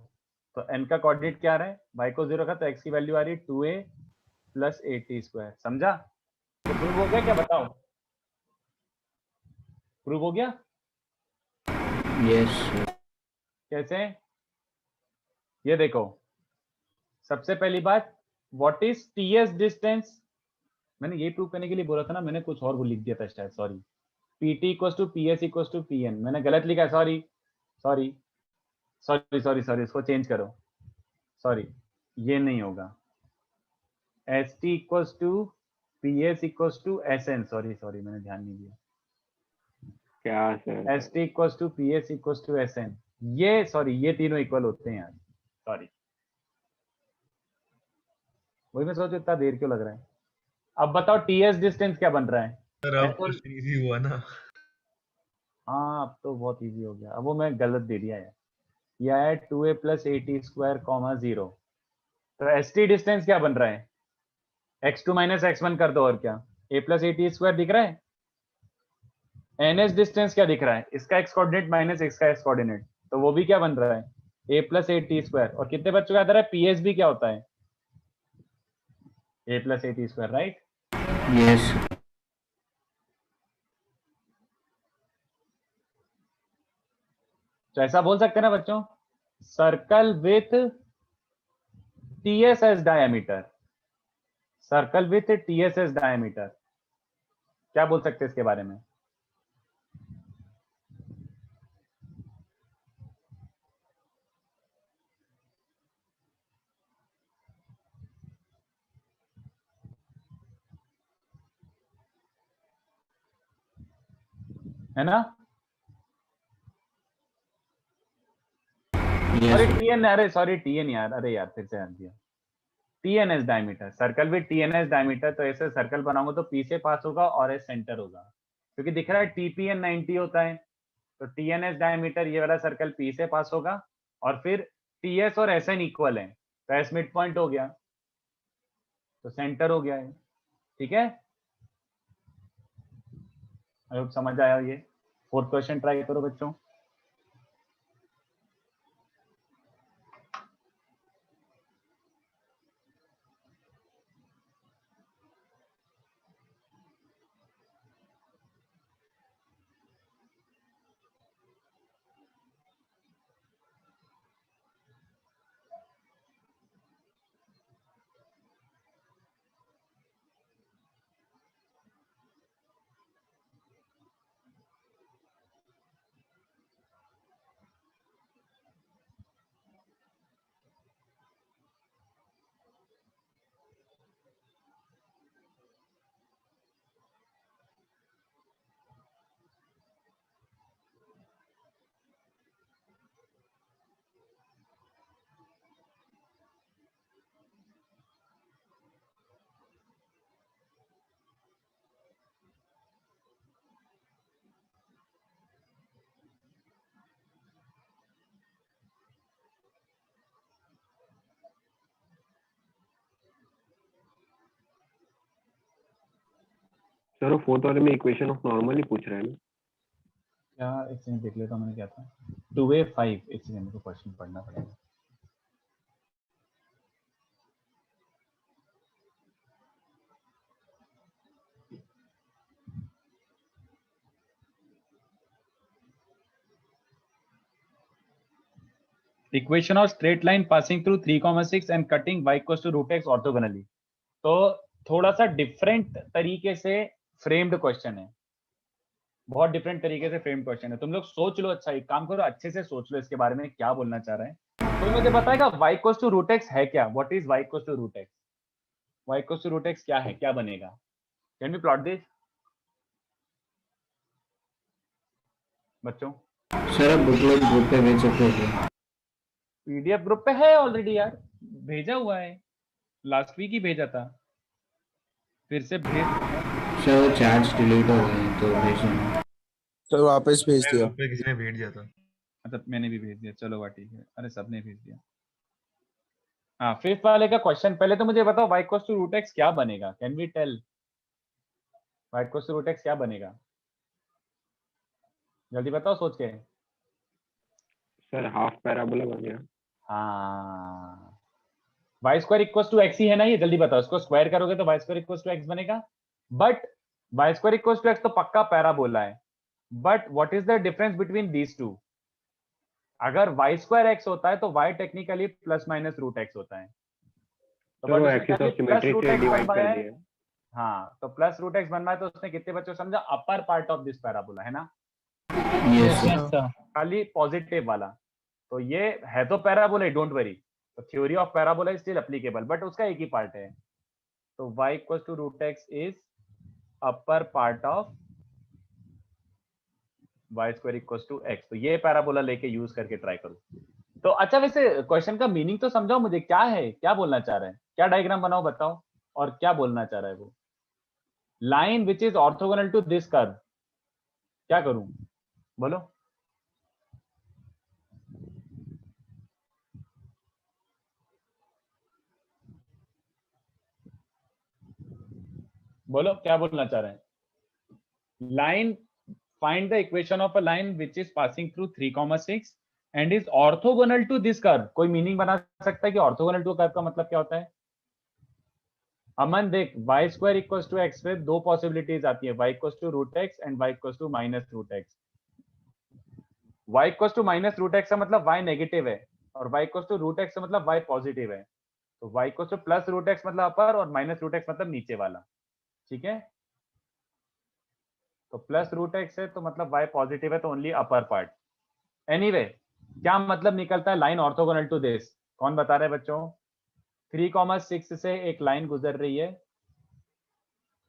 तो n का कोऑर्डिनेट क्या आ रहा है? y को 0 का. तो x की वैल्यू आ रही है 2a + at². समझा? तो प्रूव हो गया क्या? बताओ. प्रूव हो गया? यस. कैसे? ये देखो. सबसे पहली बात, व्हाट इज ts डिस्टेंस? मैंने ये प्रूव करने के लिए बोला था ना. मैंने कुछ और लिख दिया था शायद. सॉरी. pt = ps = pn. मैंने गलत लिखा है. Sorry sorry sorry sorry sorry. इसको चेंज करो. सॉरी ये नहीं होगा. st = ps = sn. Sorry sorry मैंने ध्यान नहीं दिया. क्या सर? st = ps = sn. ये सॉरी ये तीनों इक्वल होते हैं यार. सॉरी. वही मैं सोचू इतना देर क्यों लग रहा है. अब बताओ ts डिस्टेंस क्या बन रहा है? सर अब क्वेश्चन इजी हुआ ना. हाँ अब तो बहुत इजी हो गया. अब वो मैं गलत दे दिया यार. यह है 2a + at², 0. तो st डिस्टेंस क्या बन रहा है? x2 - x1 कर दो. और क्या? a + at² दिख रहा है. ns डिस्टेंस क्या दिख रहा है? इसका x कोऑर्डिनेट माइनस इसका x कोऑर्डिनेट. तो वो भी क्या बन रहा है? a + at². और कितने बच्चों का आता है? ps भी क्या होता है? a + at², right? यस. तो ऐसा बोल सकते हैं ना बच्चों, circle with TS as diameter, circle with TS as diameter, क्या बोल सकते हैं इसके बारे में? है ना? अरे टीएन, अरे सॉरी टीएन यार, अरे यार फिर से हट दिया। TNS diameter, circle with TNS diameter, तो ऐसे सर्कल बनाऊंगा तो पी से पास होगा और एस सेंटर होगा, क्योंकि दिख रहा है टीपीएन 90 होता है, तो टीएनएस डायमीटर ये वाला सर्कल पी से पास होगा, और फिर टीएस और एसएन इक्वल है, तो एस मिड पॉइंट हो गया, तो सेंटर हो गया है। ठीक है, आई होप समझ आया ये। फोर्थ क्वेश्चन ट्राई करो बच्चों। सर फोर्थ वाले में इक्वेशन ऑफ नॉर्मल ही पूछ रहा है ना? क्या, एक सेकंड देख लेता हूं मैंने क्या था। 2a5, एक सेकंड मेरे को क्वेश्चन पढ़ना पड़ेगा। Equation of straight line passing through 3,6 and cutting y equals to root x orthogonally. तो थोड़ा सा डिफरेंट तरीके से फ्रेम्ड क्वेश्चन है, बहुत डिफरेंट तरीके से फ्रेम्ड क्वेश्चन है। तुम लोग सोच लो, अच्छा एक काम करो, अच्छे से सोच लो इसके बारे में क्या बोलना चाह रहा है। तो मुझे बताएगा y equals to root x है क्या? What is y equals to root x? y equals to root x क्या है, क्या बनेगा? कैन वी प्लॉट दिस बच्चों? सर आप बुकलेट ग्रुप पे भेज सकते हो? पीडीएफ ग्रुप पे है ऑलरेडी यार, भेजा हुआ है, लास्ट वीक ही भेजा था, फिर से भेज। सर चैट्स डिलीट हो गए हैं तो भेज देना। सर वापस भेज दिया। ग्रुप पे किसी ने भेज दिया था। अच्छा मैंने भी भेज दिया, चलो वाह ठीक है। अरे सबने भेज दिया। हाँ, फिफ्थ वाले का क्वेश्चन, पहले तो मुझे बताओ y equals to root x क्या बनेगा? Can we tell y equals to root x क्या बनेगा? जल्दी बताओ सोच के। सर हाफ पैराबोला बन गया। हाँ, y square equals to x ही है ना ये, जल्दी बताओ। इसको स्क्वायर करोगे तो y square equals to x बनेगा, but y square equals to x तो पक्का पैराबोला है, but what is the difference between these two? अगर वाई स्क्वायर एक्स होता है तो y technically plus minus root x होता है, तो वो एक्सिस ऑफ सिमेट्री से डिवाइड कर दिया। हाँ, तो प्लस रूट एक्स बनना है तो उसने कितने बच्चों समझा? अपर पार्ट ऑफ दिस पैराबोला, है ना? Yes sir. खाली पॉजिटिव वाला, तो ये है तो पैराबोला, डोंट वरी। तो theory of parabola is still applicable, but उसका एक ही पार्ट है। तो y equals to root x is upper part of y square equals to x. तो ये पैराबोला लेके यूज करके ट्राई करो। तो अच्छा, वैसे क्वेश्चन का मीनिंग तो समझाओ मुझे, क्या है, क्या बोलना चाह रहा है, क्या डायग्राम बनाओ बताओ, और क्या बोलना चाह रहा है वो? Line which is orthogonal to this curve, क्या करूं बोलो? बोलो क्या बोलना चाह रहे हैं? Line, find the equation of a line which is passing through 3,6 and is orthogonal to this curve। कोई मीनिंग बना सकता है कि ऑर्थोगोनल टू कर्व का मतलब क्या होता है? अमन देख, y square equals to x पे दो पॉसिबिलिटीज आती है, y equals to root x and y equals to minus root x. y equals to minus root x का मतलब y नेगेटिव है और y equals to root x का मतलब y पॉजिटिव है। तो y equals to plus root x मतलब upper और माइनस रूट एक्स मतलब नीचे वाला। ठीक है, तो प्लस रूट एक्स है तो मतलब y पॉजिटिव है तो ओनली अपर पार्ट। एनीवे क्या मतलब निकलता है लाइन ऑर्थोगोनल टू दिस? कौन बता रहे बच्चों? 3,6 से एक लाइन गुजर रही है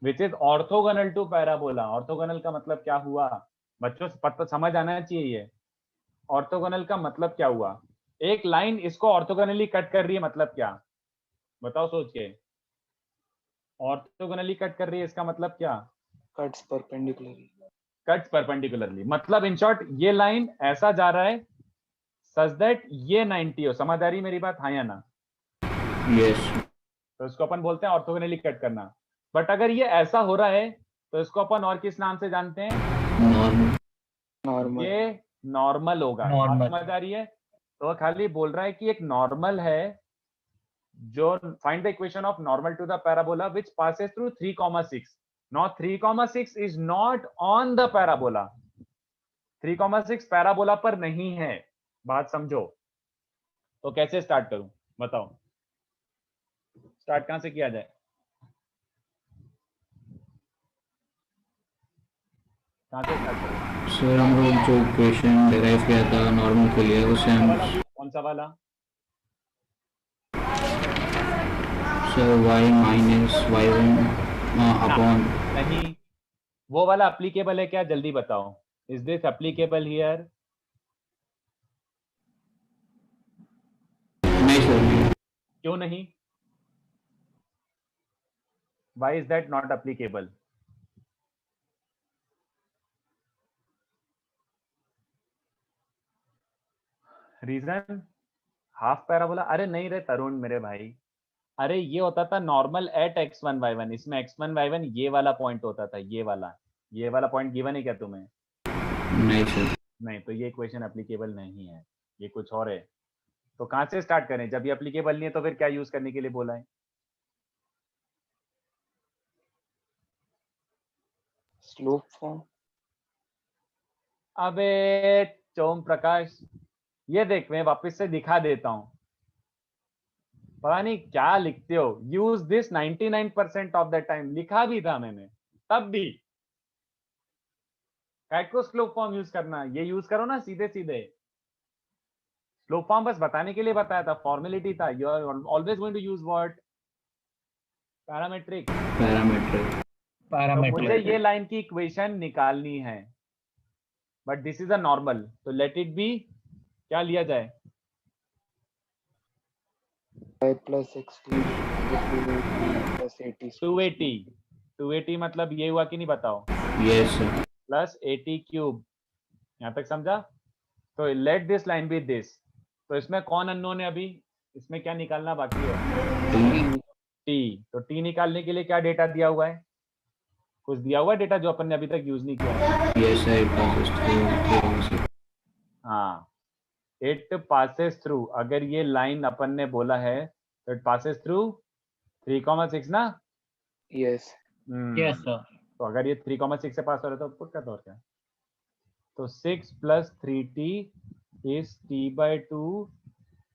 which is orthogonal to parabola. Orthogonal का मतलब क्या हुआ बच्चों? पता समझ आना चाहिए ये ऑर्थोगोनल का मतलब क्या हुआ। एक लाइन इसको ऑर्थोगोनली कट कर रही है, मतलब क्या बताओ सोच के। ऑर्थोगोनली कट कर रही है इसका मतलब क्या? Cuts perpendicularly. कट्स परपेंडिकुलरली मतलब इन शॉर्ट ये लाइन ऐसा जा रहा है सच दैट ये 90 हो। समझ आ रही मेरी बात? हाँ या ना? यस। तो इसको अपन बोलते हैं ऑर्थोगोनली कट करना। बट अगर ये ऐसा हो रहा है तो इसको अपन और किस नाम से जानते हैं? नॉर्मल। नॉर्मल। ये नॉर्मल होगा। Normal. समझ आ रही है? तो वो खाली बोल रहा है कि एक नॉर्मल है जो find the equation of normal to the parabola which passes through 3,6। Now 3,6 is not on the parabola. 3,6 parabola पर नहीं है। बात समझो। तो कैसे स्टार्ट करूं बताओ? स्टार्ट कहां से किया जाए? कहां से स्टार्ट करूं? सर हम लोग जो इक्वेशन डिराइव किया था नॉर्मल के लिए उसे हम कौन सा वाला? Sir y minus y1 upon नहीं, वो वाला एप्लीकेबल है क्या? जल्दी बताओ। Is this applicable here? नहीं सर। क्यों नहीं? Why is that not applicable? Reason half parabola. अरे नहीं रे तरुण मेरे भाई, अरे ये होता था नॉर्मल एट x1 y1। इसमें x1 y1 ये वाला पॉइंट होता था, ये वाला पॉइंट गिवन है क्या तुम्हें? नहीं सर। नहीं, तो ये इक्वेशन एप्लीकेबल नहीं है, ये कुछ और है। तो कहां से स्टार्ट करें? जब ये एप्लीकेबल नहीं है तो फिर क्या यूज करने के लिए बोला है? Slope form. अबे चोम प्रकाश, ये देख मैं वापस से दिखा देता हूं। पता नहीं क्या लिखते हो। Use this 99% of the time. लिखा भी था मैंने तब भी। कैको स्लोप फॉर्म यूज करना, ये यूज करो ना सीधे सीधे। स्लोप फॉर्म बस बताने के लिए बताया था, फॉर्मेलिटी था। You are always going to use what? Parametric. Parametric. मुझे ये लाइन की इक्वेशन निकालनी है but this is a normal, तो लेट इट बी। क्या लिया जाए? y plus 60 plus 80 280 मतलब ये हुआ कि नहीं बताओ? Yes sir. Plus 80 cube. यहां तक समझा? तो let this line be this. तो इसमें कौन अननोन है अभी? इसमें क्या निकालना बाकी है? टी। तो टी निकालने के लिए क्या डेटा दिया हुआ है? कुछ दिया हुआ डेटा जो अपन ने अभी तक यूज नहीं किया? Yes sir. हाँ, इट पासेस थ्रू। अगर ये लाइन अपन ने बोला है तो इट पासेस थ्रू 3,6 ना? यस। Yes sir. तो अगर ये 3,6 से पास हो रहा है तो पुट का दौर क्या? तो 6 plus 3t is t/2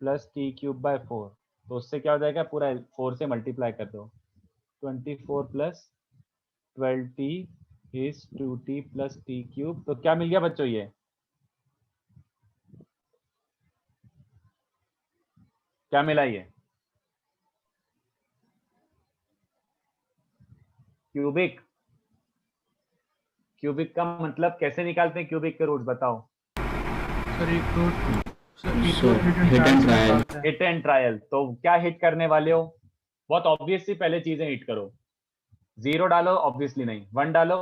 plus t cube by 4। तो उससे क्या हो जाएगा? पूरा 4 से मल्टीप्लाई कर दो। 24 plus 12t is 2t plus t cube. तो क्या मिल गया बच्चों? ये क्या मिला? ये क्यूबिक। क्यूबिक का मतलब कैसे निकालते हैं क्यूबिक के रूट्स बताओ? सर एक root hit and trial. Hit and trial. तो क्या हिट करने वाले हो? बहुत ऑब्वियस सी पहले चीजें हिट करो। 0 डालो, ऑब्वियसली नहीं। 1 डालो,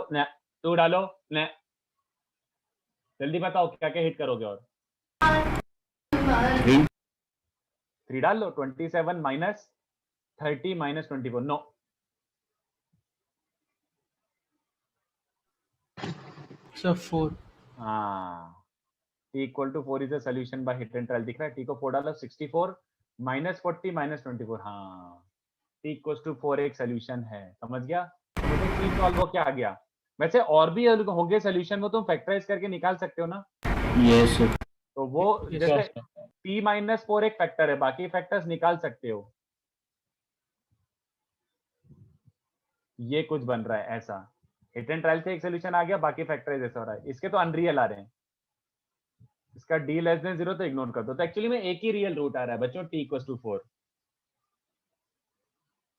2 डालो, जल्दी बताओ क्या क्या हिट करोगे? और 3 डाल लो। 27 माइनस 30 माइनस 24। No, sir 4। हाँ, t equal to 4 is a solution by hit and trial. दिख रहा है? t को 4 डालो। 64 माइनस 40 माइनस 24। हाँ, t इक्वल टू 4 एक सोल्यूशन है। समझ गया? मुझे t सॉल्व हो क्या आ गया? वैसे और भी होंगे सोल्यूशन, वो तुम फैक्टराइज करके निकाल सकते हो ना। Yes sir. तो वो जैसे p-4 एक फैक्टर है, बाकी फैक्टर्स निकाल सकते हो। ये कुछ बन रहा है ऐसा, हिट एंड ट्रायल से एक सोल्यूशन आ गया, बाकी फैक्टराइज ऐसा हो रहा है। इसके तो अनरियल आ रहे हैं, इसका d लेस देन 0 तो इग्नोर कर दो। तो एक्चुअली में एक ही रियल रूट आ रहा है बच्चों, t इक्वल्स टू 4।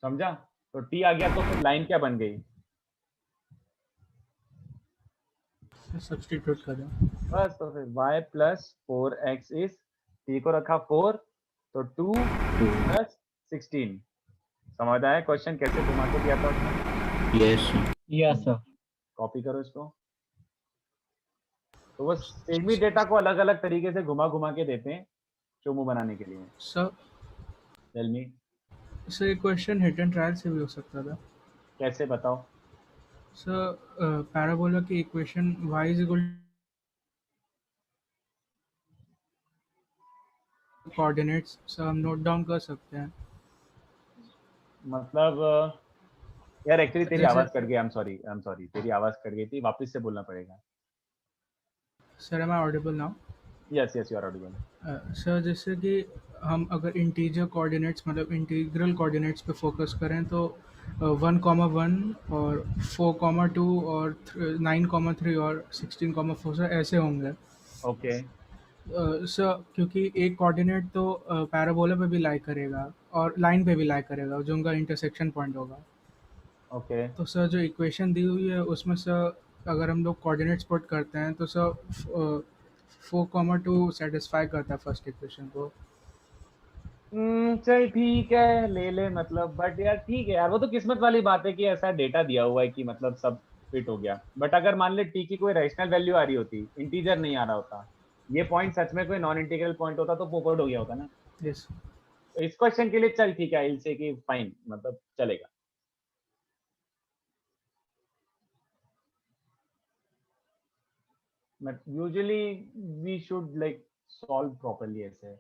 समझा? तो t आ गया तो फिर लाइन क्या बन गई? सब्स्टिट्यूट कर दो बस, तो फिर y plus 4x is, t को रखा 4 तो 2 प्लस 16। समझ आया क्वेश्चन कैसे घुमा के दिया था उसने? Yes sir. कॉपी करो इसको। तो वो सेम ही डेटा को अलग अलग तरीके से घुमा घुमा के देते हैं चोमू बनाने के लिए। सर। Tell me. सर ये क्वेश्चन हिट एंड ट्रायल से भी हो सकता था। कैसे बताओ? सर पैराबोला की equation y is equal coordinates sir हम नोट डाउन कर सकते हैं। मतलब यार एक्चुअली तेरी जैसे- आवाज कट गई। आई एम सॉरी तेरी आवाज कट गई थी, वापस से बोलना पड़ेगा। Sir am I audible now? Yes you are audible. Sir जैसे कि हम अगर इंटीजर कोऑर्डिनेट्स मतलब इंटीग्रल कोऑर्डिनेट्स पे फोकस करें तो 1,1 और 4,2 और 9,3 और 16,4 सर ऐसे होंगे। ओके। सर क्योंकि एक कोऑर्डिनेट तो पैराबोला पे भी लाई करेगा और लाइन पे भी लाई करेगा जो उनका इंटरसेक्शन पॉइंट होगा। ओके। तो सर जो इक्वेशन दी हुई है उसमें सर अगर हम लोग कोऑर्डिनेट्स पुट करते हैं तो सर 4,2 सेटिस्फाई करता है फर्स्ट इक्वेशन को। चल ठीक है, ले ले मतलब। बट यार ठीक है यार, वो तो किस्मत वाली बात है कि ऐसा डेटा दिया हुआ है कि मतलब सब फिट हो गया। बट अगर मान ले टी की कोई रैशनल वैल्यू आ रही होती, इंटीजर नहीं आ रहा होता, ये पॉइंट सच में कोई नॉन इंटीग्रल पॉइंट होता तो पोपट हो गया होता ना। यस। तो इस क्वेश्चन के लिए चल ठीक है, इल से कि फाइन मतलब चलेगा। But usually we should like solve properly ऐसे।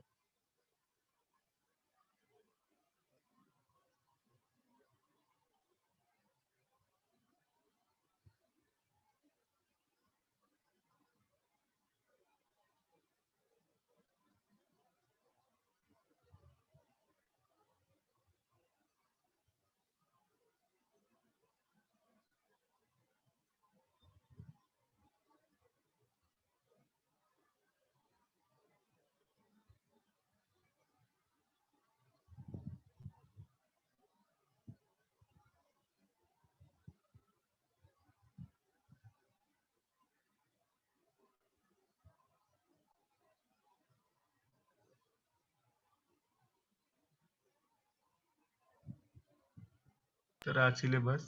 सर आज सिलेबस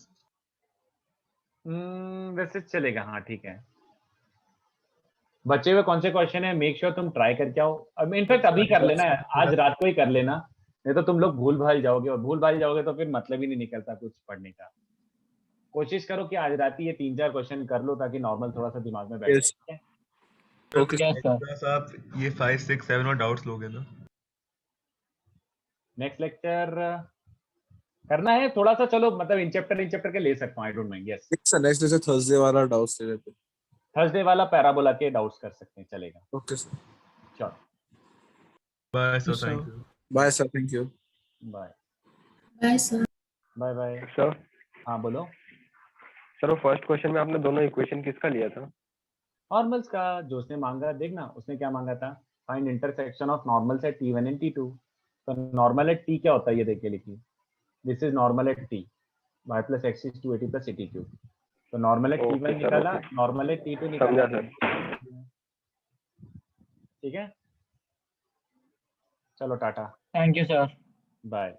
वैसे चलेगा। हाँ ठीक है। बचे हुए कौन से क्वेश्चन है मेक श्योर तुम ट्राई करके आओ। अब इनफैक्ट अभी कर लेना यार, आज रात को ही कर लेना, नहीं तो तुम लोग भूल भाल जाओगे, और भूल भाल जाओगे तो फिर मतलब ही नहीं निकलता कुछ पढ़ने का। कोशिश करो कि आज रात ही ये 3-4 क्वेश्चन कर लो ताकि नॉर्मल थोड़ा सा दिमाग में बैठ Yes. जाए। Okay. आप ये 5, 6, 7 और डाउट्स लोगे ना? नेक्स्ट लेक्चर करना है थोड़ा सा, चलो मतलब इन चैप्टर के ले सकता हूँ, I don't mind. Yes sir next जैसे थर्सडे वाला डाउट्स ले लेते हैं। थर्सडे वाला पैराबोला के डाउट्स कर सकते हैं, चलेगा। Okay sir. चलो bye sir, Yes, sir. Thank you. Bye sir, thank you. Bye bye sir. Bye bye. Sir हाँ बोलो। सर वो फर्स्ट क्वेश्चन में आपने दोनों इक्वेशन किसका लिया था? नॉर्मल्स का जो उसने मांगा, देखना उसने क्या मांगा था, find intersection of normals at T1 and T2। तो नॉर्मल एट T क्या होता है ये देख के लिखिए, this is normal at T, y plus x is 280 plus 80 cube. तो normal at Okay, T1 sir, निकाला, okay. नॉर्मल एट T2 निकाला। समझा सर। ठीक है, चलो tata, thank you sir. Bye.